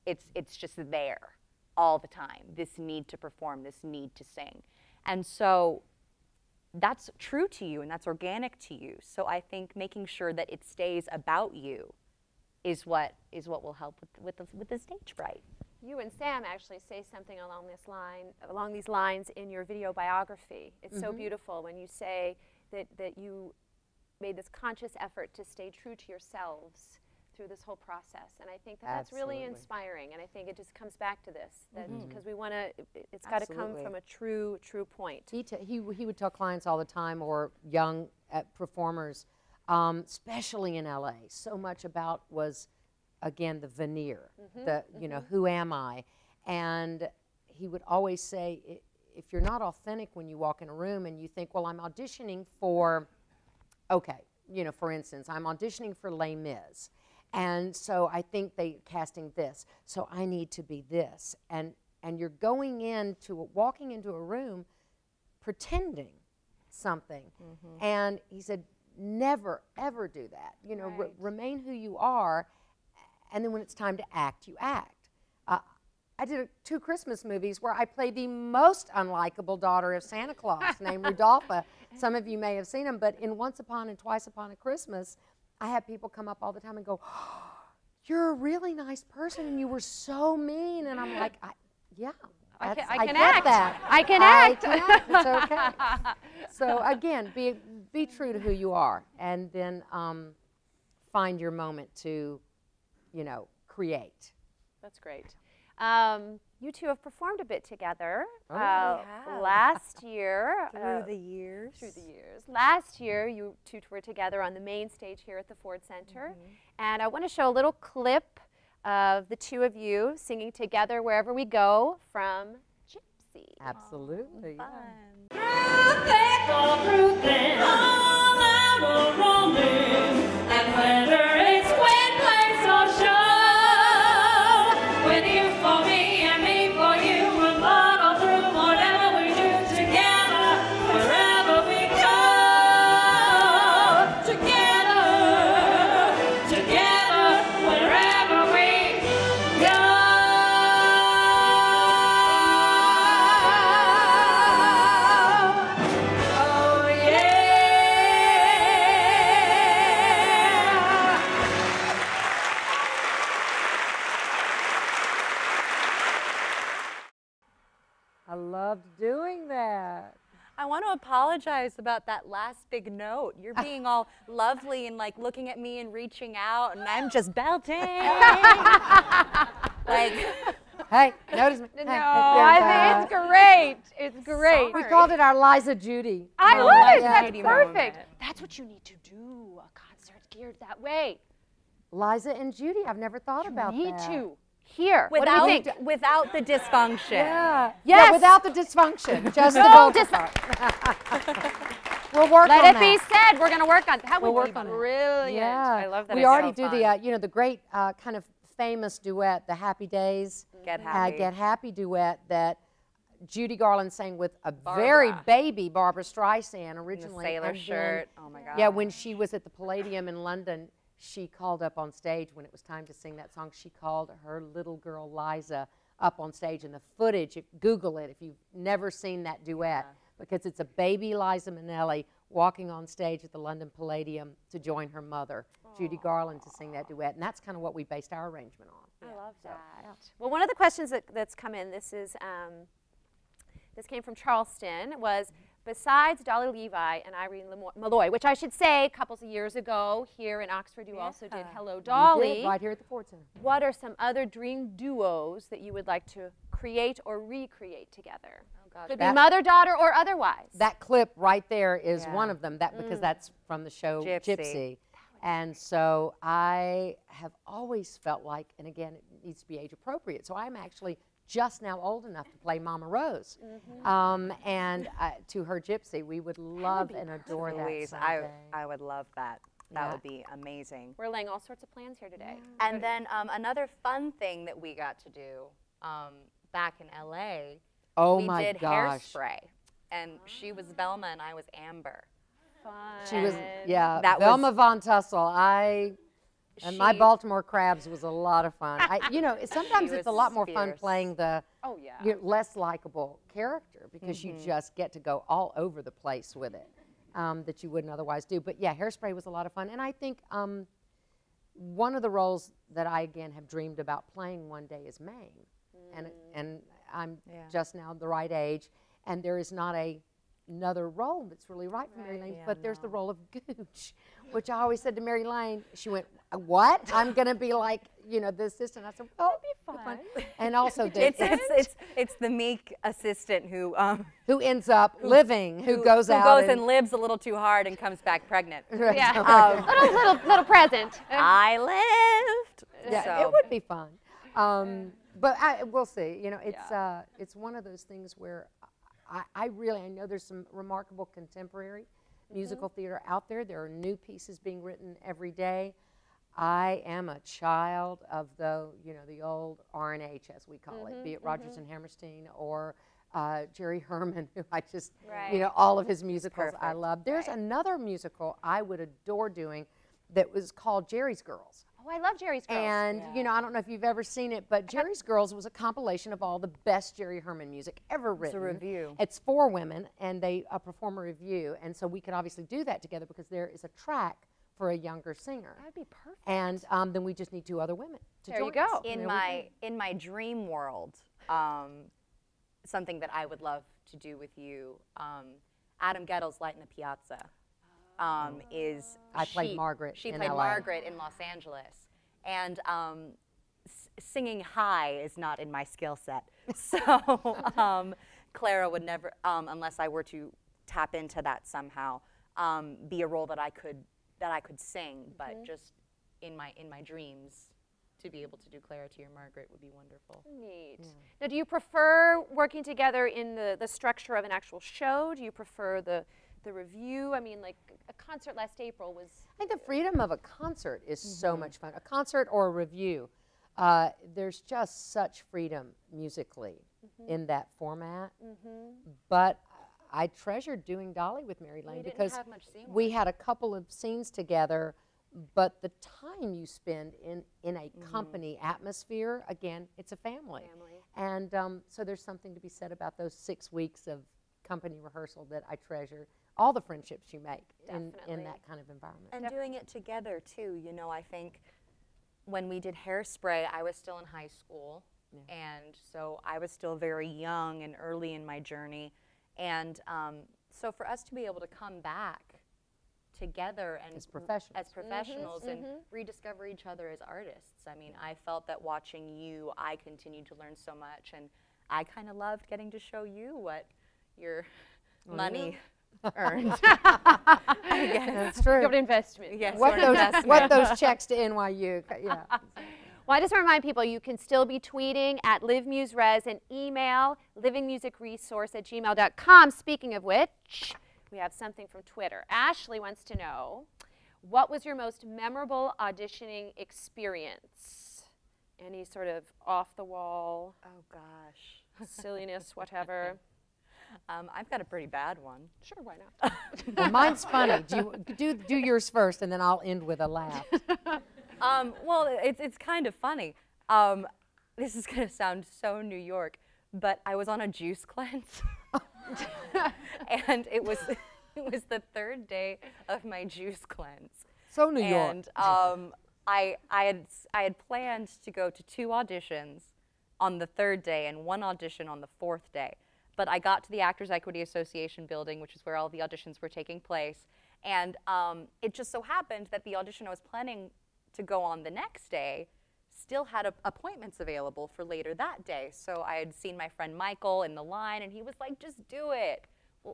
Speaker 3: It's just there all the time, this need to perform, this need to sing. And so that's true to you and that's organic to you. So I think making sure that it stays about you is what will help with the stage fright.
Speaker 1: You and Sam actually say something along these lines in your video biography. It's so beautiful when you say that you made this conscious effort to stay true to yourselves through this whole process, and I think that's really inspiring, and I think it just comes back to this, because we want to, it's got to come from a true point.
Speaker 2: He would tell clients all the time, or young performers, especially in LA, so much about was, again, the veneer, you know, who am I? And he would always say, if you're not authentic when you walk in a room and you think, well, I'm auditioning for, okay, you know, for instance, I'm auditioning for Les Mis. And so I think they're casting this, so I need to be this. And you're walking into a room pretending something. And he said, never, ever do that. You know, remain who you are, and then when it's time to act, you act. I did 2 Christmas movies where I played the most unlikable daughter of Santa Claus named Rudolpha. Some of you may have seen them, but in Once Upon and Twice Upon a Christmas, I had people come up all the time and go, oh, you're a really nice person and you were so mean. And I'm like, yeah.
Speaker 1: I
Speaker 2: get
Speaker 1: can act.
Speaker 2: That.
Speaker 1: I can act.
Speaker 2: It's okay. So again, be true to who you are, and then find your moment to, you know, create.
Speaker 1: That's great. You two have performed a bit together
Speaker 3: we have.
Speaker 1: last year.
Speaker 3: Through the years.
Speaker 1: Last year, you two were together on the main stage here at the Ford Center. And I want to show a little clip of the two of you singing together wherever we go from Gypsy.
Speaker 2: Absolutely.
Speaker 3: Fun.
Speaker 4: Through them, all out of roaming, and whether it's wind, place, or show, with you for me and me for you, we'll follow through whatever we do together, wherever we go, together, wherever we go. Oh yeah.
Speaker 2: I loved doing that.
Speaker 3: I want to apologize about that last big note. You're being all lovely and like looking at me and reaching out, and I'm just belting. Like,
Speaker 2: Hey, notice me.
Speaker 1: No, I think it's great. It's great.
Speaker 2: We called it our Liza Judy.
Speaker 1: I
Speaker 3: Oh,
Speaker 1: would.
Speaker 3: Liza
Speaker 1: That's
Speaker 3: Judy
Speaker 1: perfect.
Speaker 3: moment.
Speaker 1: That's what you need to do. A concert geared that way.
Speaker 2: Liza and Judy. I've never thought about
Speaker 1: Need
Speaker 2: that.
Speaker 1: to. Here.
Speaker 3: without,
Speaker 1: what do you think?
Speaker 3: without the dysfunction.
Speaker 2: Yeah.
Speaker 1: Yes.
Speaker 2: Yeah, without the dysfunction. Just the
Speaker 1: No
Speaker 2: vocal part. We'll work
Speaker 1: Let
Speaker 2: on
Speaker 1: it
Speaker 2: that.
Speaker 1: be said. We're going to work on that. That
Speaker 2: We'll
Speaker 1: would
Speaker 2: work
Speaker 1: be
Speaker 2: on it.
Speaker 1: brilliant.
Speaker 2: Yeah.
Speaker 1: I love that.
Speaker 2: We
Speaker 1: idea.
Speaker 2: already
Speaker 3: so
Speaker 2: do the, you know, the great kind of famous duet, the Happy Days.
Speaker 3: Get Happy.
Speaker 2: Get Happy duet that Judy Garland sang with a very baby Barbara Streisand originally.
Speaker 3: Sailor
Speaker 2: and then-
Speaker 3: shirt. Oh my God.
Speaker 2: Yeah, when she was at the Palladium in London, she called up on stage when it was time to sing that song. She called her little girl Liza up on stage, and the footage, Google it if you've never seen that duet, because it's a baby Liza Minnelli walking on stage at the London Palladium to join her mother, Judy Garland, to sing that duet, and that's kind of what we based our arrangement on.
Speaker 1: I love that. Well, one of the questions that's come in, this came from Charleston, was besides Dolly Levi and Irene Malloy, which I should say, couples of years ago here in Oxford, you also did Hello
Speaker 2: We
Speaker 1: Dolly.
Speaker 2: did, right here at the Ford Center.
Speaker 1: What are some other dream duos that you would like to create or recreate together?
Speaker 3: Oh gosh.
Speaker 1: Could be mother-daughter or otherwise.
Speaker 2: That clip right there is one of them, because that's from the show
Speaker 3: Gypsy.
Speaker 2: Gypsy. And so I have always felt like, and again, it needs to be age appropriate, so I'm actually just now old enough to play Mama Rose. And to her Gypsy, we would love and adore that
Speaker 3: Louise,
Speaker 2: someday.
Speaker 3: I would love that. That
Speaker 2: Yeah.
Speaker 3: would be amazing.
Speaker 1: We're laying all sorts of plans here today.
Speaker 3: And then another fun thing that we got to do back in LA,
Speaker 2: Oh
Speaker 3: we
Speaker 2: my
Speaker 3: did
Speaker 2: gosh.
Speaker 3: Hairspray. And she was Velma and I was Amber.
Speaker 1: Fun.
Speaker 2: She was, yeah,
Speaker 3: That was-
Speaker 2: Velma Von Tussle. And my
Speaker 3: She-
Speaker 2: Baltimore Crabs was a lot of fun. You know, sometimes
Speaker 3: She
Speaker 2: it's a
Speaker 3: was
Speaker 2: lot more fun
Speaker 3: fierce.
Speaker 2: playing the
Speaker 1: Oh, yeah.
Speaker 2: less likable character, because you just get to go all over the place with it that you wouldn't otherwise do. But yeah, Hairspray was a lot of fun. And I think one of the roles that I, again, have dreamed about playing one day is Mame. And I'm just now the right age, and there is not another role that's really right for Mary Lane, but there's the role of Gooch, which I always said to Mary Lane. She went, what? I'm going to be like, you know, the assistant. I said, well, it'll be fun. And also
Speaker 3: It's the meek assistant who
Speaker 2: who ends up living, who goes out.
Speaker 3: goes and lives a little too hard and comes back pregnant.
Speaker 1: Yeah. little present.
Speaker 3: I lived.
Speaker 2: Yeah,
Speaker 3: So-
Speaker 2: it would be fun. But we'll see. You know, it's one of those things where I know there's some remarkable contemporary musical theater out there. There are new pieces being written every day. I am a child of the old R&H, as we call it, be it Rodgers and Hammerstein or Jerry Herman, who I just, all of his musicals I love. There's another musical I would adore doing that was called Jerry's Girls.
Speaker 1: Oh, I love Jerry's Girls.
Speaker 2: And, you know, I don't know if you've ever seen it, but Jerry's Girls was a compilation of all the best Jerry Herman music ever written.
Speaker 3: It's a review.
Speaker 2: It's 4 women, and they perform a review. And so we could obviously do that together because there is a track for a younger singer.
Speaker 1: That'd be perfect.
Speaker 2: And then we just need 2 other women to
Speaker 1: There you
Speaker 2: join us.
Speaker 1: go.
Speaker 2: And
Speaker 3: In
Speaker 2: there we
Speaker 3: my in my dream world, something that I would love to do with you, Adam Gettle's Light in the Piazza is
Speaker 2: I played Margaret
Speaker 3: She
Speaker 2: in
Speaker 3: played
Speaker 2: LA.
Speaker 3: Margaret in Los Angeles, and singing high is not in my skill set. So Clara would never, unless I were to tap into that somehow, be a role that I could sing, but just in my dreams. To be able to do Clara to your Margaret would be wonderful.
Speaker 1: Neat. Now, do you prefer working together in the structure of an actual show? Do you prefer the review? I mean, like a concert last April was.
Speaker 2: I think the freedom of a concert is so much fun. A concert or a review, there's just such freedom musically in that format. But I treasured doing Dolly with Mary Lane
Speaker 3: didn't
Speaker 2: because
Speaker 3: have much scene
Speaker 2: we had a couple of scenes together. But the time you spend in a company atmosphere, again, it's a family. And so there's something to be said about those 6 weeks of company rehearsal that I treasure. All the friendships you make in that kind of environment.
Speaker 3: And doing it together too, you know, I think when we did Hairspray, I was still in high school. And so I was still very young and early in my journey. And so for us to be able to come back together and
Speaker 2: As professionals.
Speaker 3: and rediscover each other as artists. I mean, I felt that watching you, I continued to learn so much, and I kind of loved getting to show you what your money earned. I guess.
Speaker 2: That's true.
Speaker 1: Good investment.
Speaker 3: Yes,
Speaker 2: What those checks to NYU, yeah.
Speaker 1: Well, I just want to remind people you can still be tweeting at LiveMuseRes and email livingmusicresource@gmail.com. Speaking of which, we have something from Twitter. Ashley wants to know, what was your most memorable auditioning experience? Any sort of off-the-wall
Speaker 3: Oh gosh.
Speaker 1: silliness, whatever?
Speaker 3: I've got a pretty bad one.
Speaker 1: Sure, why not?
Speaker 2: Well, mine's funny. Do yours first, and then I'll end with a laugh.
Speaker 3: Well, it's kind of funny. This is going to sound so New York, but I was on a juice cleanse. And it was the 3rd day of my juice cleanse.
Speaker 2: So New York.
Speaker 3: And I had planned to go to 2 auditions on the 3rd day and 1 audition on the 4th day. But I got to the Actors Equity Association building, which is where all the auditions were taking place. And it just so happened that the audition I was planning to go on the next day still had appointments available for later that day. So I had seen my friend Michael in the line, and he was like, just do it.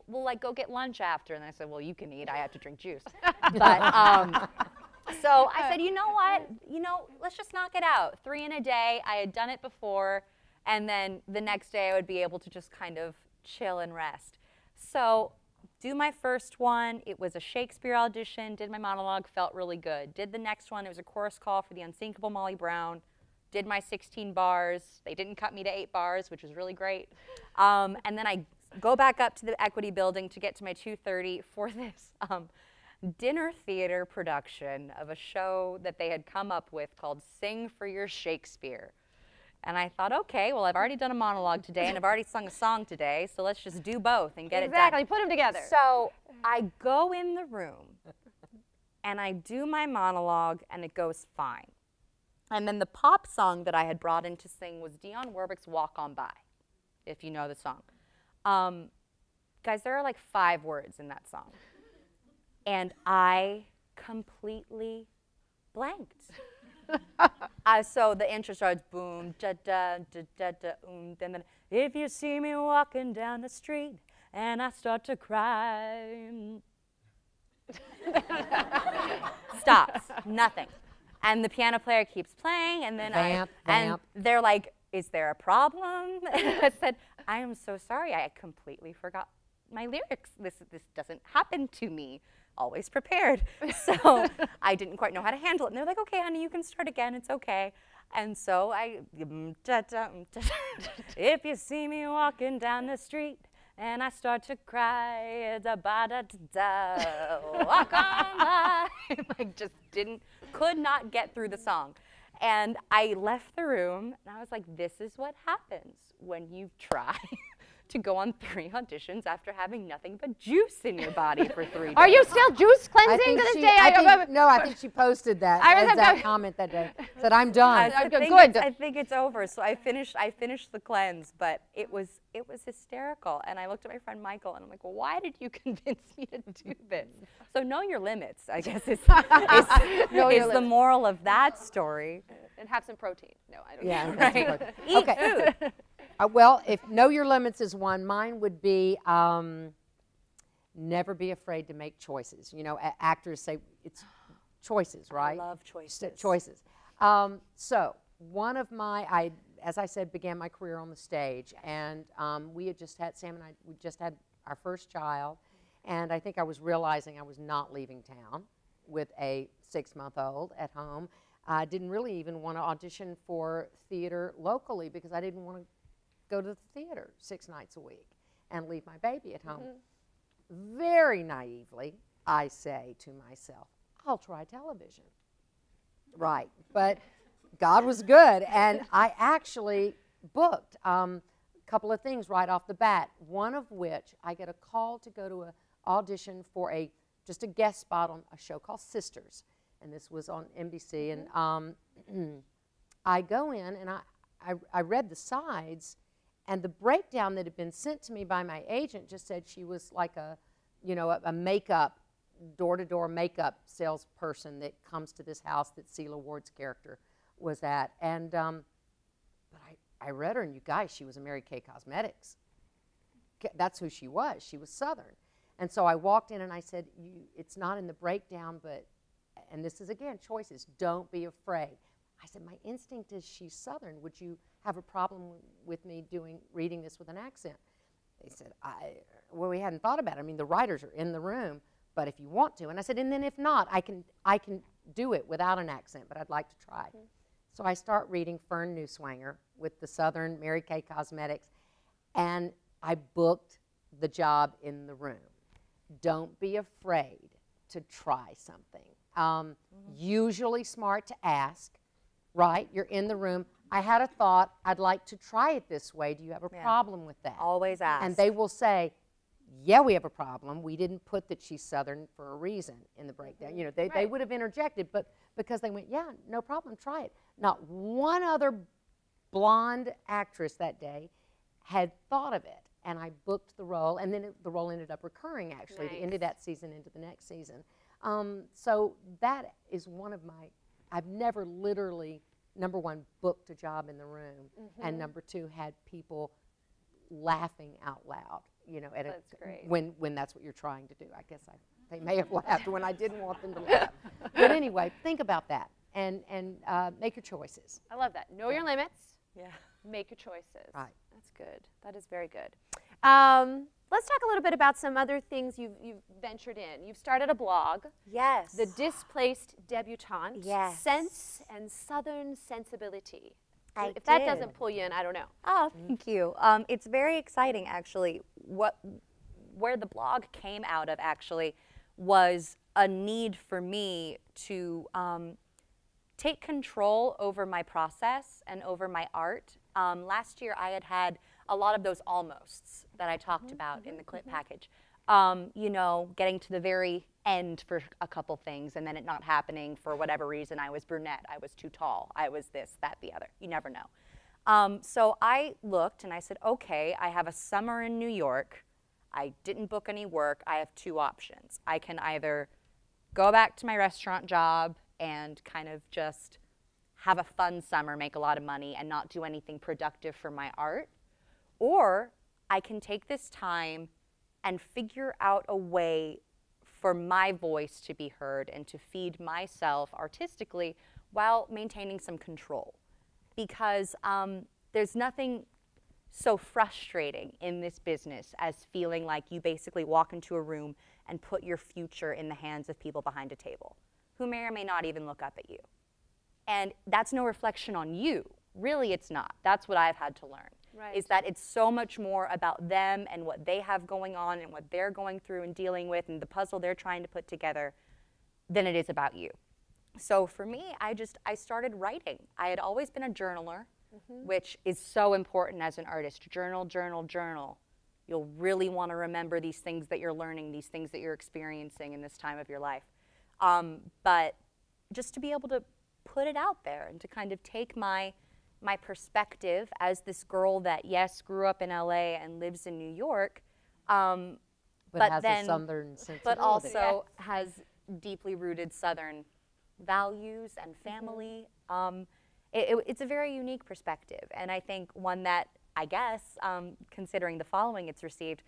Speaker 3: We'll like go get lunch after. And I said, well, you can eat. I have to drink juice. But so I said, you know what? You know, let's just knock it out. 3 in a day. I had done it before. And then the next day I would be able to just kind of chill and rest. So do my first one. It was a Shakespeare audition. Did my monologue. Felt really good. Did the next one. It was a chorus call for the Unsinkable Molly Brown. Did my 16 bars. They didn't cut me to 8 bars, which was really great. And then I go back up to the Equity Building to get to my 2:30 for this dinner theater production of a show that they had come up with called Sing for Your Shakespeare. And I thought, okay, well, I've already done a monologue today, and I've already sung a song today, so let's just do both and get it done.
Speaker 1: Exactly, put them together.
Speaker 3: So I go in the room, and I do my monologue, and it goes fine. And then the pop song that I had brought in to sing was Dionne Warwick's Walk On By, if you know the song. Guys, there are like 5 words in that song. And I completely blanked. So the intro starts boom, da da da da da then if you see me walking down the street and I start to cry. Stops, nothing. And the piano player keeps playing, and then and they're like, is there a problem? I said, I am so sorry, I completely forgot my lyrics. This doesn't happen to me. Always prepared. So I didn't quite know how to handle it. And they're like, okay, honey, you can start again. It's okay. And so I, if you see me walking down the street and I start to cry, da ba da da da, walk on by. Like just could not get through the song. And I left the room and I was like, this is what happens when you try to go on 3 auditions after having nothing but juice in your body for 3 days.
Speaker 1: Are you still juice cleansing to this day?
Speaker 2: I think she posted that that comment that day. Said, I'm done.
Speaker 3: I think it's over. So I finished the cleanse, but it was hysterical. And I looked at my friend Michael and I'm like, well, why did you convince me to do this? So know your limits, I guess is the moral of that story.
Speaker 1: And have some protein. No, I don't know.
Speaker 2: Yeah,
Speaker 3: Right. Eat food.
Speaker 2: Well, if know your limits is one, mine would be never be afraid to make choices. You know, actors say it's choices, right?
Speaker 3: I love choices.
Speaker 2: Choices. So one of my, as I said, began my career on the stage, and we had just had, Sam and I, we just had our first child, and I think I was realizing I was not leaving town with a 6-month-old at home. I didn't really even want to audition for theater locally because I didn't want to go to the theater 6 nights a week and leave my baby at home. Very naively, I say to myself, I'll try television. Right, but God was good, and I actually booked a couple of things right off the bat, one of which I get a call to go to an audition for just a guest spot on a show called Sisters, and this was on NBC, and I go in, and I read the sides, and the breakdown that had been sent to me by my agent just said she was like a makeup, door-to-door makeup salesperson that comes to this house that Celia Ward's character was at. And but I read her, and you guys, she was a Mary Kay Cosmetics. That's who she was. She was Southern. And so I walked in and I said, it's not in the breakdown, but, and this is again, choices, don't be afraid. I said, my instinct is she's Southern. Would you have a problem with me reading this with an accent? They said, well, we hadn't thought about it. I mean, the writers are in the room, but if you want to. And I said, and then if not, I can do it without an accent, but I'd like to try. So I start reading Fern Newswanger with the Southern Mary Kay Cosmetics, and I booked the job in the room. Don't be afraid to try something. Usually smart to ask. Right, you're in the room. I had a thought, I'd like to try it this way. Do you have a problem with that?
Speaker 3: Always ask.
Speaker 2: And they will say, yeah, we have a problem. We didn't put that she's Southern for a reason in the breakdown. You know, they would have interjected, but because they went, yeah, no problem, try it. Not one other blonde actress that day had thought of it, and I booked the role, and then the role ended up recurring, actually, the end of that season into the next season. So that is one of my, I've never literally, number one, booked a job in the room, and number two, had people laughing out loud, you know,
Speaker 1: That's great.
Speaker 2: when that's what you're trying to do. I guess they may have laughed when I didn't want them to laugh. But anyway, think about that and make your choices.
Speaker 1: I love that. Know your limits.
Speaker 3: Yeah.
Speaker 1: Make your choices.
Speaker 2: Right.
Speaker 1: That's good. That is very good. Let's talk a little bit about some other things you've ventured in. You've started a blog.
Speaker 3: Yes.
Speaker 1: The Displaced Debutante.
Speaker 3: Yes.
Speaker 1: Sense and Southern Sensibility.
Speaker 3: If
Speaker 1: that doesn't pull you in, I don't know.
Speaker 3: Oh, thank you. It's very exciting, actually. Where the blog came out of, actually, was a need for me to take control over my process and over my art. Last year, I had a lot of those almosts that I talked about in the clip package. You know, getting to the very end for a couple things and then it not happening for whatever reason. I was brunette, I was too tall, I was this, that, the other. You never know. So I looked and I said, okay, I have a summer in New York. I didn't book any work. I have 2 options. I can either go back to my restaurant job and kind of just have a fun summer, make a lot of money, and not do anything productive for my art, or I can take this time and figure out a way for my voice to be heard and to feed myself artistically while maintaining some control. Because there's nothing so frustrating in this business as feeling like you basically walk into a room and put your future in the hands of people behind a table who may or may not even look up at you. And that's no reflection on you. Really, it's not. That's what I've had to learn. is that it's so much more about them and what they have going on and what they're going through and dealing with and the puzzle they're trying to put together than it is about you. So for me, I started writing. I had always been a journaler, which is so important as an artist. Journal, journal, journal. You'll really want to remember these things that you're learning, these things that you're experiencing in this time of your life. But just to be able to put it out there and to kind of take my perspective as this girl that, yes, grew up in LA and lives in New York, but
Speaker 2: has
Speaker 3: then,
Speaker 2: a Southern sensibility.
Speaker 3: but also has deeply rooted Southern values and family. It's a very unique perspective, and I think one that, I guess, considering the following it's received,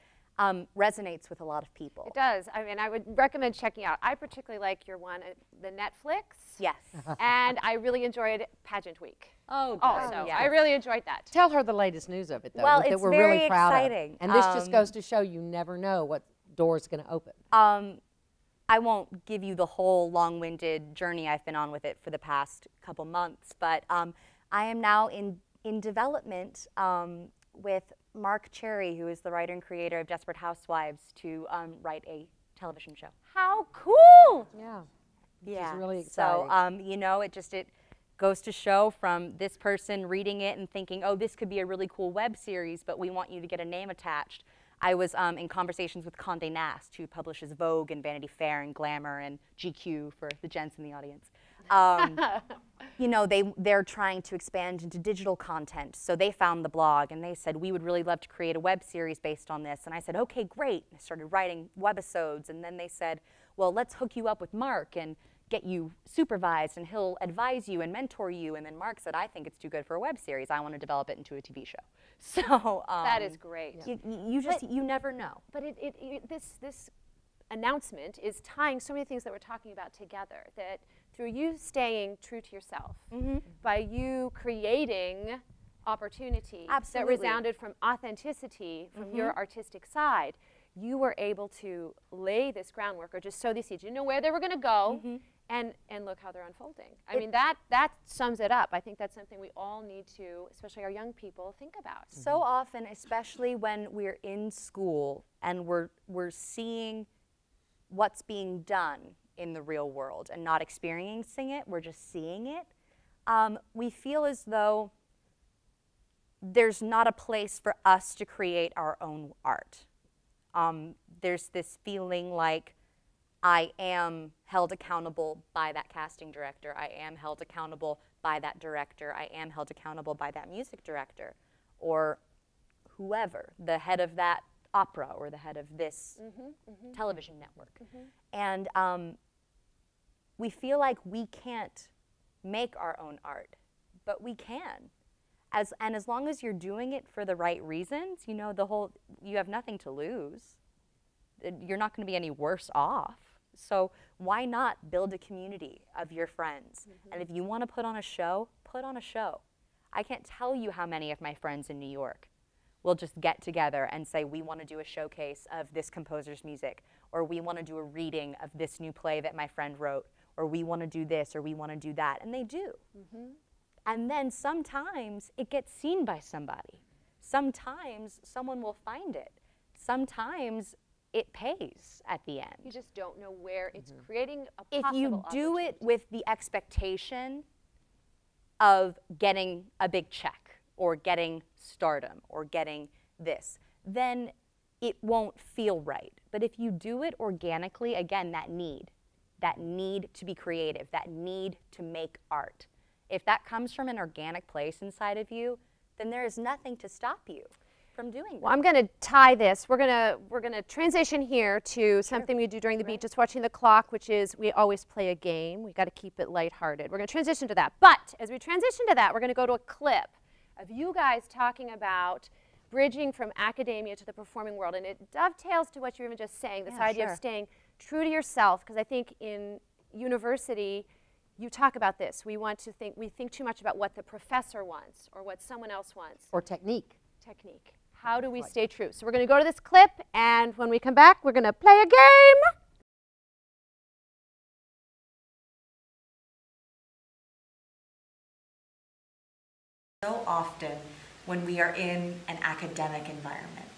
Speaker 3: resonates with a lot of people.
Speaker 1: It does. I mean, I would recommend checking out. I particularly like your one, the Netflix.
Speaker 3: Yes.
Speaker 1: And I really enjoyed Pageant Week.
Speaker 3: Oh, good.
Speaker 1: Also,
Speaker 3: Yes.
Speaker 1: I really enjoyed that.
Speaker 2: Tell her the latest news of it, though,
Speaker 3: Well,
Speaker 2: that
Speaker 3: it's
Speaker 2: we're
Speaker 3: very
Speaker 2: really proud
Speaker 3: exciting.
Speaker 2: of. And this just goes to show you never know what door's going to open.
Speaker 3: I won't give you the whole long-winded journey I've been on with it for the past couple months, but I am now in development with Mark Cherry, who is the writer and creator of Desperate Housewives, to write a television show.
Speaker 1: How cool!
Speaker 2: Yeah.
Speaker 3: Yeah.
Speaker 2: It's really exciting.
Speaker 3: So, you know, it goes to show from this person reading it and thinking, oh, this could be a really cool web series, but we want you to get a name attached. I was in conversations with Condé Nast, who publishes Vogue and Vanity Fair and Glamour and GQ for the gents in the audience. You know, they're trying to expand into digital content, so they found the blog and they said, we would really love to create a web series based on this. And I said, okay, great. And I started writing webisodes, and then they said, well, let's hook you up with Mark and get you supervised, and he'll advise you and mentor you. And then Mark said, I think it's too good for a web series. I want to develop it into a TV show. So
Speaker 1: That is great.
Speaker 3: you never know.
Speaker 1: But this announcement is tying so many things that we're talking about together, that through you staying true to yourself, by you creating opportunity that resounded from authenticity from your artistic side, you were able to lay this groundwork or just sow these seeds. You know where they were going to go, and look how they're unfolding. I mean, that sums it up. I think that's something we all need to, especially our young people, think about.
Speaker 3: So often, especially when we're in school and we're seeing what's being done in the real world and not experiencing it, we're just seeing it, we feel as though there's not a place for us to create our own art. There's this feeling like I am held accountable by that casting director, I am held accountable by that director, I am held accountable by that music director, or whoever, the head of that opera or the head of this television network. And we feel like we can't make our own art, but we can. And as long as you're doing it for the right reasons, you know, you have nothing to lose. You're not going to be any worse off. So why not build a community of your friends? And if you want to put on a show, put on a show. I can't tell you how many of my friends in New York will just get together and say, we want to do a showcase of this composer's music, or we want to do a reading of this new play that my friend wrote, or we want to do this, or we want to do that. And they do. And then sometimes it gets seen by somebody. Sometimes someone will find it. Sometimes it pays at the end.
Speaker 1: You just don't know where it's creating a
Speaker 3: If
Speaker 1: possible
Speaker 3: you do it
Speaker 1: opportunity.
Speaker 3: with the expectation of getting a big check or getting stardom or getting this, then it won't feel right. But if you do it organically, again, that need to be creative, that need to make art, if that comes from an organic place inside of you, then there is nothing to stop you from doing that.
Speaker 1: Well, I'm going to tie this. We're going to transition here to something we do during the beat, just watching the clock, which is we always play a game. We got to keep it lighthearted. We're going to transition to that. But as we transition to that, we're going to go to a clip of you guys talking about bridging from academia to the performing world, and it dovetails to what you were even just saying, this idea of staying true to yourself, because I think in university, you talk about this. We think too much about what the professor wants or what someone else wants.
Speaker 2: Or technique.
Speaker 1: Technique. How do we stay true? So we're going to go to this clip, and when we come back, we're going to play a game.
Speaker 7: So often when we are in an academic environment.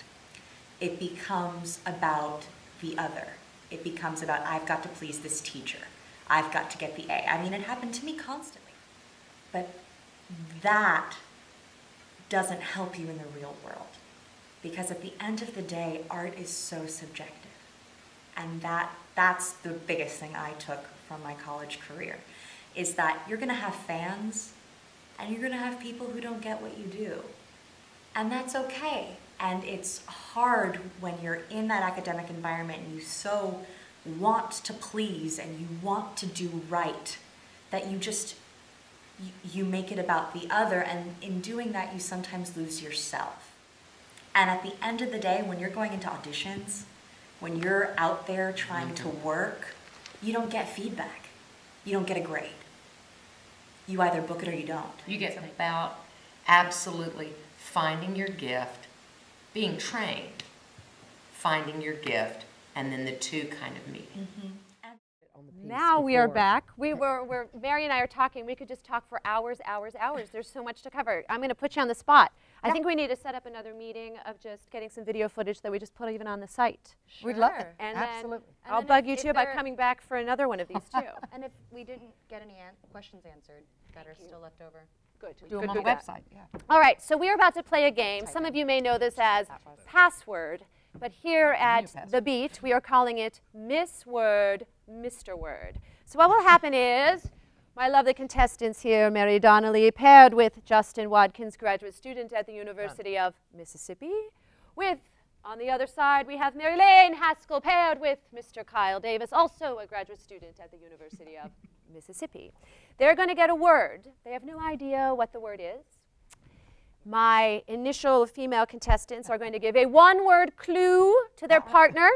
Speaker 7: It becomes about the other. It becomes about, I've got to please this teacher. I've got to get the A. I mean, it happened to me constantly. But that doesn't help you in the real world. Because at the end of the day, art is so subjective. And that's the biggest thing I took from my college career, is that you're gonna have fans, and you're gonna have people who don't get what you do. And that's okay. And it's hard when you're in that academic environment and you so want to please and you want to do right, that you make it about the other, and in doing that you sometimes lose yourself. And at the end of the day, when you're going into auditions, when you're out there trying to work, you don't get feedback. You don't get a grade. You either book it or you don't.
Speaker 2: You get about absolutely finding your gift, being trained, finding your gift, and then the two kind of meeting.
Speaker 1: Now we are back. Mary and I are talking. We could just talk for hours. There's so much to cover. I'm going to put you on the spot. I think we need to set up another meeting of just getting some video footage that we just put even on the site.
Speaker 3: Sure.
Speaker 2: We'd love it.
Speaker 1: And
Speaker 2: Absolutely.
Speaker 1: then I'll bug you too about coming back for another one of these too.
Speaker 9: And if we didn't get any questions answered that are still left over,
Speaker 1: Good.
Speaker 2: Do them
Speaker 1: Good,
Speaker 2: on the
Speaker 1: good.
Speaker 2: website. Yeah.
Speaker 1: All right, so we are about to play a game. Some of you may know this as Password, but here at The Beat, we are calling it Miss Word, Mr. Word. So what will happen is, my lovely contestants here, Mary Donnelly, paired with Justin Watkins, graduate student at the University of Mississippi. With, on the other side, we have Mary Lane Haskell, paired with Mr. Kyle Davis, also a graduate student at the University of Mississippi. They're going to get a word. They have no idea what the word is. My initial female contestants are going to give a one-word clue to their partner,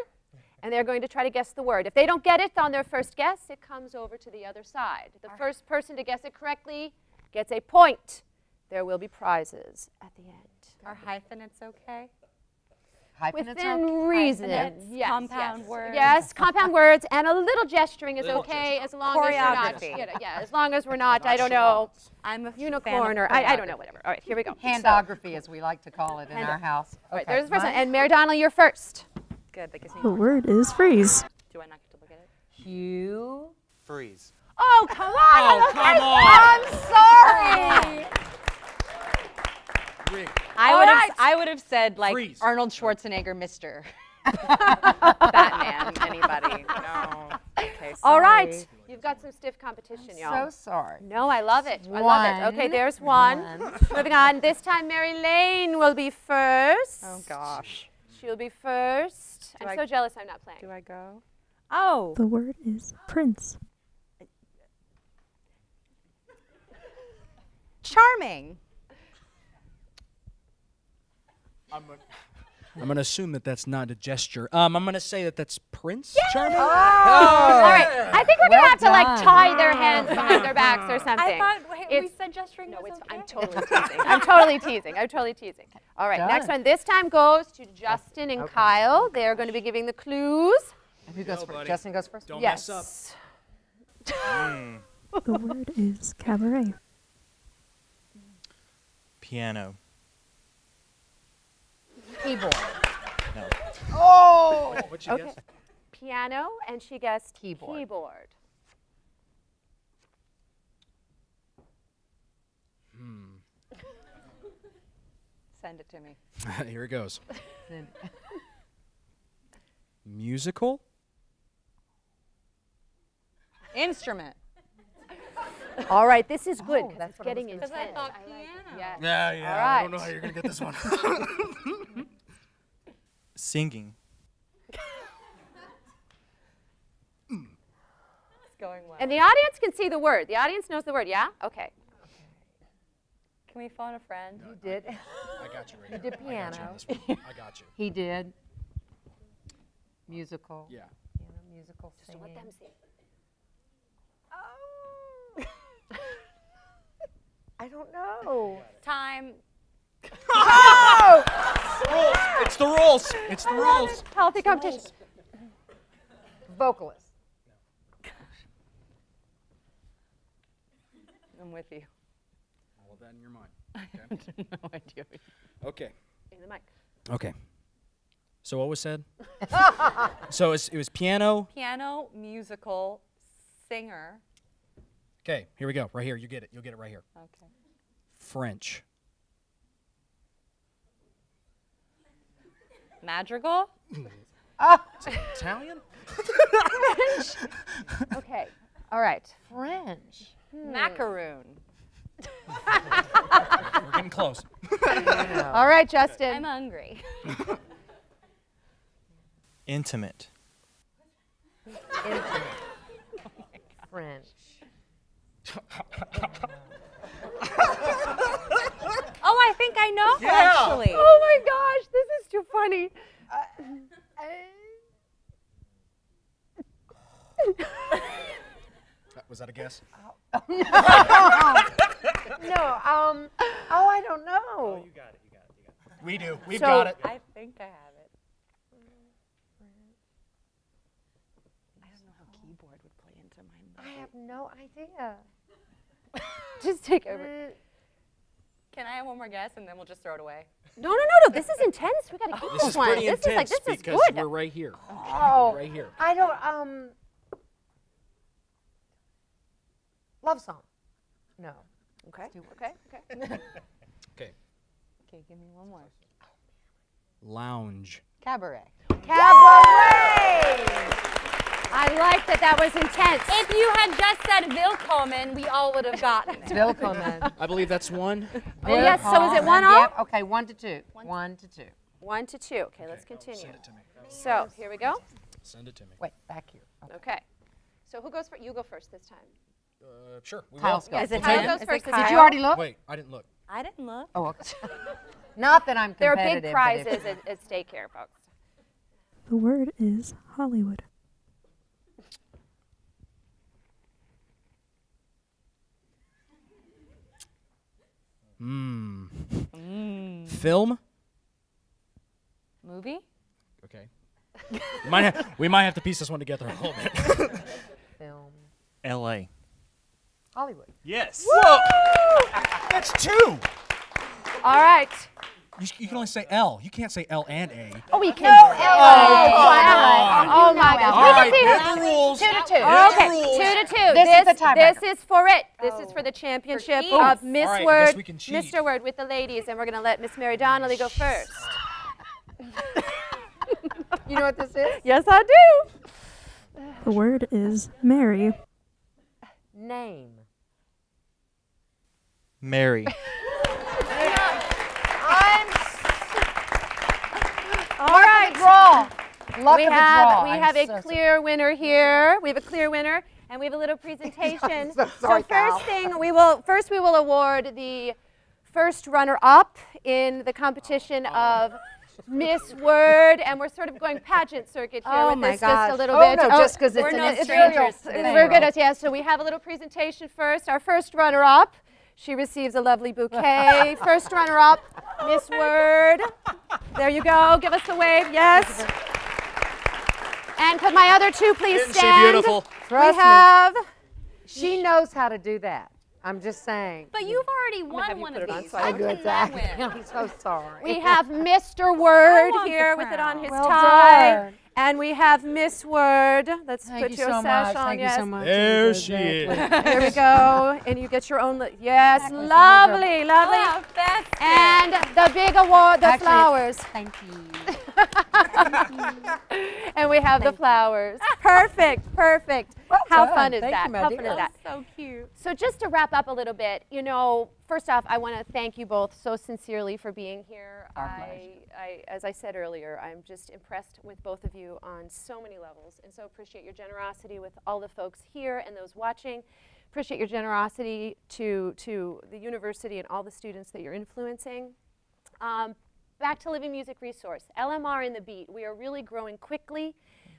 Speaker 1: and they're going to try to guess the word. If they don't get it on their first guess, it comes over to the other side. The first person to guess it correctly gets a point. There will be prizes at the end.
Speaker 3: Are hyphenates okay?
Speaker 1: Within reason. Yes,
Speaker 3: compound words.
Speaker 1: Yes, compound words, and a little gesturing is okay as long as you're not.
Speaker 3: Choreography.
Speaker 1: Yeah, as long as we're not, I don't know,
Speaker 3: I'm a
Speaker 1: unicorn or I don't know, whatever. All right, here we go.
Speaker 2: Handography, as we like to call it in our house.
Speaker 1: All right, there's the first one. And Mary Donnelly, you're first.
Speaker 3: Good. That gives me
Speaker 10: The word is freeze.
Speaker 3: Do I not get to look at it?
Speaker 2: Q.
Speaker 11: Freeze.
Speaker 1: Oh, come on.
Speaker 11: Oh, come on.
Speaker 1: I'm sorry.
Speaker 11: Rick.
Speaker 3: I would have said like
Speaker 11: Freeze.
Speaker 3: Arnold Schwarzenegger, Mr. Batman, anybody. No. Okay, sorry.
Speaker 1: All right. You've got some stiff competition, y'all.
Speaker 2: So sorry.
Speaker 1: No, I love it. I love it. Okay, there's one. Moving on. This time, Mary Lane will be first.
Speaker 3: Oh, gosh.
Speaker 1: She'll be first.
Speaker 3: Do
Speaker 1: I'm
Speaker 3: I-
Speaker 1: so jealous I'm not playing.
Speaker 3: Do I go? Oh.
Speaker 10: The word is prince.
Speaker 3: Charming.
Speaker 6: I'm going to assume that that's not a gesture. I'm going to say that that's Prince Charming.
Speaker 1: All right. I think we're going to have to like tie their hands behind their backs or something.
Speaker 3: I thought we
Speaker 1: It's-
Speaker 3: said gesturing
Speaker 1: No,
Speaker 3: was
Speaker 1: it's,
Speaker 3: okay.
Speaker 1: I'm totally teasing. I'm totally teasing. I'm totally teasing. All right, next one. This time goes to Justin and Kyle. They're going to be giving the clues.
Speaker 2: Who goes first? Justin goes first?
Speaker 6: Don't
Speaker 1: Yes.
Speaker 6: mess up.
Speaker 10: The word is cabaret.
Speaker 11: Piano.
Speaker 2: Keyboard.
Speaker 11: No.
Speaker 2: Oh!
Speaker 6: What'd you guess?
Speaker 1: Piano, and she guessed
Speaker 2: Keyboard.
Speaker 1: keyboard.
Speaker 3: Send it to me.
Speaker 6: Here it goes. Musical?
Speaker 3: Instrument.
Speaker 1: All right, this is good
Speaker 2: Oh,
Speaker 1: because
Speaker 2: that's
Speaker 1: it's
Speaker 2: what I was
Speaker 1: getting
Speaker 2: gonna
Speaker 1: intense.
Speaker 2: say.
Speaker 3: thought piano.
Speaker 1: Yes.
Speaker 6: Yeah.
Speaker 1: All
Speaker 6: I don't know
Speaker 1: right.
Speaker 6: how you're going to get this one.
Speaker 11: Singing.
Speaker 3: It's going well.
Speaker 1: And the audience can see the word. The audience knows the word, yeah? Okay.
Speaker 3: Can we phone a friend?
Speaker 2: You did.
Speaker 6: I got you right
Speaker 2: You
Speaker 6: here.
Speaker 2: did
Speaker 6: I got you
Speaker 2: piano.
Speaker 6: on this one. I got you.
Speaker 2: He did. Musical.
Speaker 6: Yeah.
Speaker 2: Piano, musical,
Speaker 1: So let
Speaker 2: singing.
Speaker 1: them see.
Speaker 2: I don't know.
Speaker 3: Time.
Speaker 6: It's the rules. It's the rules.
Speaker 1: Healthy competition.
Speaker 2: Vocalist.
Speaker 3: I'm with you.
Speaker 6: Hold that in your mind.
Speaker 3: No idea.
Speaker 6: Okay.
Speaker 1: In the mic.
Speaker 6: Okay. So what was said? So it was piano.
Speaker 3: Piano, musical, singer.
Speaker 6: Okay, here we go. Right here. You get it. You'll get it right here.
Speaker 3: Okay.
Speaker 6: French.
Speaker 3: Madrigal.
Speaker 6: Italian?
Speaker 1: Okay. All right.
Speaker 2: French.
Speaker 3: Macaroon.
Speaker 6: We're getting close.
Speaker 1: All right, Justin.
Speaker 3: I'm hungry.
Speaker 11: Intimate.
Speaker 2: French.
Speaker 3: Oh, I think I know
Speaker 6: Yeah.
Speaker 3: actually.
Speaker 1: Oh my gosh, this is too funny.
Speaker 6: Was that a guess?
Speaker 2: No, oh, I don't know.
Speaker 11: You got it. You got it. You got it.
Speaker 6: We do. We've
Speaker 1: So-
Speaker 6: got it.
Speaker 3: I think I have it. I don't know how keyboard would play into my
Speaker 2: I have no idea.
Speaker 1: Just take over.
Speaker 3: Can I have one more guess and then we'll just throw it away?
Speaker 1: No. This is intense. We gotta keep
Speaker 6: This
Speaker 1: this
Speaker 6: is
Speaker 1: one.
Speaker 6: pretty
Speaker 1: This is like
Speaker 6: intense
Speaker 1: this is
Speaker 6: because
Speaker 1: good.
Speaker 6: we're right here.
Speaker 2: Oh,
Speaker 6: Right here.
Speaker 2: I don't, love song. No.
Speaker 1: Okay.
Speaker 2: do it.
Speaker 1: Okay.
Speaker 6: Okay.
Speaker 3: Okay, give me one more.
Speaker 6: Lounge.
Speaker 3: Cabaret.
Speaker 2: Cabaret!
Speaker 1: I like that was intense.
Speaker 3: If you had just said Willkommen, we all would have gotten it.
Speaker 2: Willkommen.
Speaker 6: I believe that's one.
Speaker 1: Oh, yes, so is it 1 all?
Speaker 2: Yep, okay, 1 to 2. 1 to 2.
Speaker 1: 1 to 2. Okay, let's continue.
Speaker 6: Send it to me.
Speaker 1: So here we go.
Speaker 6: Send it to me.
Speaker 2: Wait, back here.
Speaker 1: Okay. So who goes first? You go first this time.
Speaker 6: Sure. We
Speaker 2: Kyle's
Speaker 6: will.
Speaker 2: got
Speaker 3: Is it
Speaker 1: Kyle
Speaker 3: him?
Speaker 1: goes
Speaker 3: Is
Speaker 1: first.
Speaker 3: it
Speaker 1: Did
Speaker 2: Did
Speaker 3: Kyle?
Speaker 2: you already look?
Speaker 6: Wait, I didn't look.
Speaker 3: I didn't look.
Speaker 2: Oh, okay. Not that I'm
Speaker 1: There are
Speaker 2: competitive.
Speaker 1: big
Speaker 2: but if-
Speaker 1: prizes at stake here, folks.
Speaker 10: The word is Hollywood.
Speaker 6: Film.
Speaker 3: Movie?
Speaker 6: Okay. we might have to piece this one together a little bit.
Speaker 2: Film.
Speaker 11: L.A.
Speaker 2: Hollywood.
Speaker 11: Yes.
Speaker 6: That's two.
Speaker 1: All right.
Speaker 6: You can only say L. You can't say L and A.
Speaker 1: Oh, we can.
Speaker 2: No,
Speaker 1: Oh my gosh.
Speaker 6: All
Speaker 1: We
Speaker 6: right,
Speaker 1: can see
Speaker 6: get
Speaker 1: who-
Speaker 6: the rules.
Speaker 2: 2 to 2.
Speaker 1: Okay, 2 to 2.
Speaker 2: This is the tiebreaker.
Speaker 1: This is for it. This is for the championship
Speaker 3: keeps.
Speaker 1: of Miss
Speaker 6: All right, I
Speaker 1: Word,
Speaker 6: guess we can cheat.
Speaker 1: Mr. Word with the ladies, and we're going to let Miss Mary Donnelly go first.
Speaker 2: You know what this is?
Speaker 1: Yes, I do.
Speaker 10: The word is Mary.
Speaker 2: Name.
Speaker 11: Mary.
Speaker 1: All right.
Speaker 2: Draw. Luck
Speaker 1: We
Speaker 2: of the draw.
Speaker 1: have
Speaker 2: I'm
Speaker 1: a
Speaker 2: so
Speaker 1: clear winner here. We have a clear winner, and we have a little presentation.
Speaker 2: so sorry, Kyle.
Speaker 1: we will award the first runner-up in the competition of Miss Word, and we're sort of going pageant circuit here
Speaker 3: Oh
Speaker 1: with
Speaker 3: my
Speaker 1: this just a
Speaker 3: gosh.
Speaker 1: little
Speaker 2: Oh,
Speaker 1: bit.
Speaker 2: no, just because
Speaker 3: we're
Speaker 2: it's
Speaker 3: no
Speaker 2: it's
Speaker 3: strangers to
Speaker 2: real
Speaker 3: this.
Speaker 1: We're good at, yeah, so we have a little presentation first. Our first runner-up, she receives a lovely bouquet. First runner-up, Miss Word. There you go. Give us a wave. Yes. And could my other two please
Speaker 6: Isn't she
Speaker 1: stand?
Speaker 6: beautiful?
Speaker 2: Trust
Speaker 1: we
Speaker 2: me.
Speaker 1: have.
Speaker 2: She knows how to do that. I'm just saying.
Speaker 3: But you've already
Speaker 1: have
Speaker 3: won
Speaker 1: you
Speaker 3: one
Speaker 1: put
Speaker 3: of
Speaker 1: it on
Speaker 3: these.
Speaker 1: so I
Speaker 3: How
Speaker 1: can
Speaker 3: can
Speaker 2: Good,
Speaker 3: that
Speaker 2: Zach.
Speaker 3: win?
Speaker 2: I'm so sorry.
Speaker 1: We have Mr. Word
Speaker 3: want the
Speaker 1: here with it on his
Speaker 2: Well
Speaker 1: tie.
Speaker 2: done.
Speaker 1: And we have Miss Word. Let's
Speaker 2: Thank
Speaker 1: put
Speaker 2: you
Speaker 1: your
Speaker 2: so
Speaker 1: sash
Speaker 2: much.
Speaker 1: on.
Speaker 2: Thank
Speaker 1: Yes.
Speaker 2: you so much.
Speaker 6: There she is.
Speaker 1: Here we go. And you get your own. Yes, lovely, lovely.
Speaker 3: Oh, that's it.
Speaker 1: And the big award, the
Speaker 2: Actually,
Speaker 1: flowers.
Speaker 2: Thank you.
Speaker 1: And we have the flowers. Perfect, perfect. How
Speaker 2: done.
Speaker 1: fun is
Speaker 2: Thank
Speaker 1: that?
Speaker 2: you, my
Speaker 1: How
Speaker 2: dear.
Speaker 1: fun is that?
Speaker 3: So cute.
Speaker 1: So just to wrap up a little bit, you know, first off, I want to thank you both so sincerely for being here. As I said earlier, I'm just impressed with both of you on so many levels, and so appreciate your generosity with all the folks here and those watching. Appreciate your generosity to the university and all the students that you're influencing. Back to Living Music Resource, LMR in the Beat. We are really growing quickly.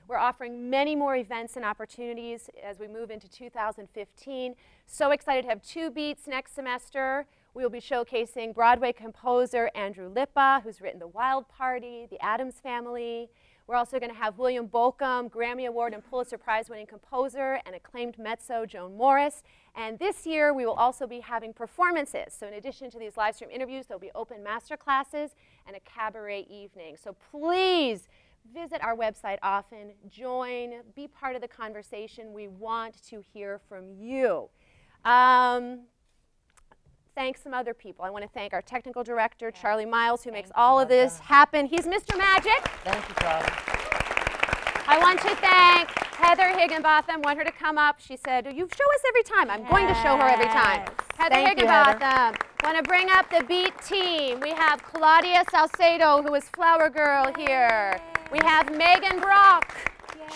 Speaker 1: We're offering many more events and opportunities as we move into 2015. So excited to have 2 beats next semester. We will be showcasing Broadway composer Andrew Lippa, who's written The Wild Party, The Addams Family. We're also going to have William Bolcom, Grammy Award and Pulitzer Prize winning composer, and acclaimed mezzo Joan Morris. And this year, we will also be having performances. So in addition to these live stream interviews, there'll be open master classes and a cabaret evening. So please visit our website often, join, be part of the conversation. We want to hear from you. Thank some other people. I want to thank our technical director, Charlie Miles, who makes all of this happen. He's Mr. Magic.
Speaker 2: Thank you, Charlie.
Speaker 1: I want to thank Heather Higginbotham. Want her to come up. She said, "You show us every time." I'm going to show her every time. Heather
Speaker 2: Thank you,
Speaker 1: Higginbotham. Want to bring up the Beat team. We have Claudia Salcedo, who is Flower Girl here. We have Megan Brock,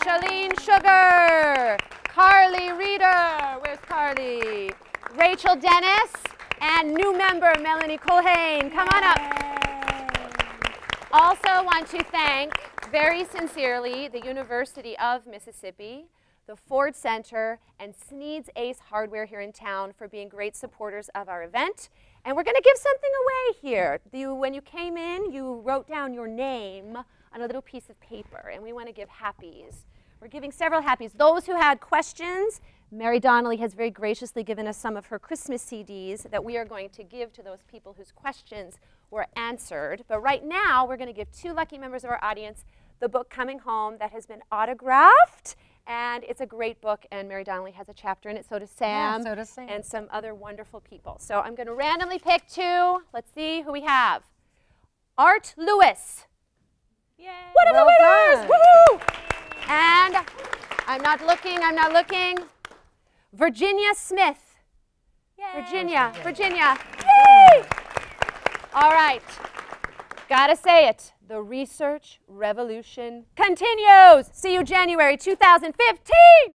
Speaker 1: Shalene Sugar, Carly Reeder. Where's Carly? Rachel Dennis. And new member, Melanie Culhane. Come on up. Also want to thank very sincerely the University of Mississippi, the Ford Center, and Sneed's Ace Hardware here in town for being great supporters of our event. And we're going to give something away here. When you came in, you wrote down your name on a little piece of paper, and we want to give happies. We're giving several happies. Those who had questions, Mary Donnelly has very graciously given us some of her Christmas CDs that we are going to give to those people whose questions were answered. But right now, we're going to give 2 lucky members of our audience the book Coming Home that has been autographed. And it's a great book, and Mary Donnelly has a chapter in it. So does Sam,
Speaker 2: so does Sam.
Speaker 1: And some other wonderful people. So I'm going to randomly pick 2. Let's see who we have. Art Lewis.
Speaker 8: Yay!
Speaker 1: Whatever
Speaker 2: Well
Speaker 1: winners!
Speaker 2: done.
Speaker 1: Woohoo! And I'm not looking. Virginia Smith.
Speaker 8: Yay.
Speaker 1: Virginia. Yay! All right. Gotta say it. The research revolution continues. See you January 2015.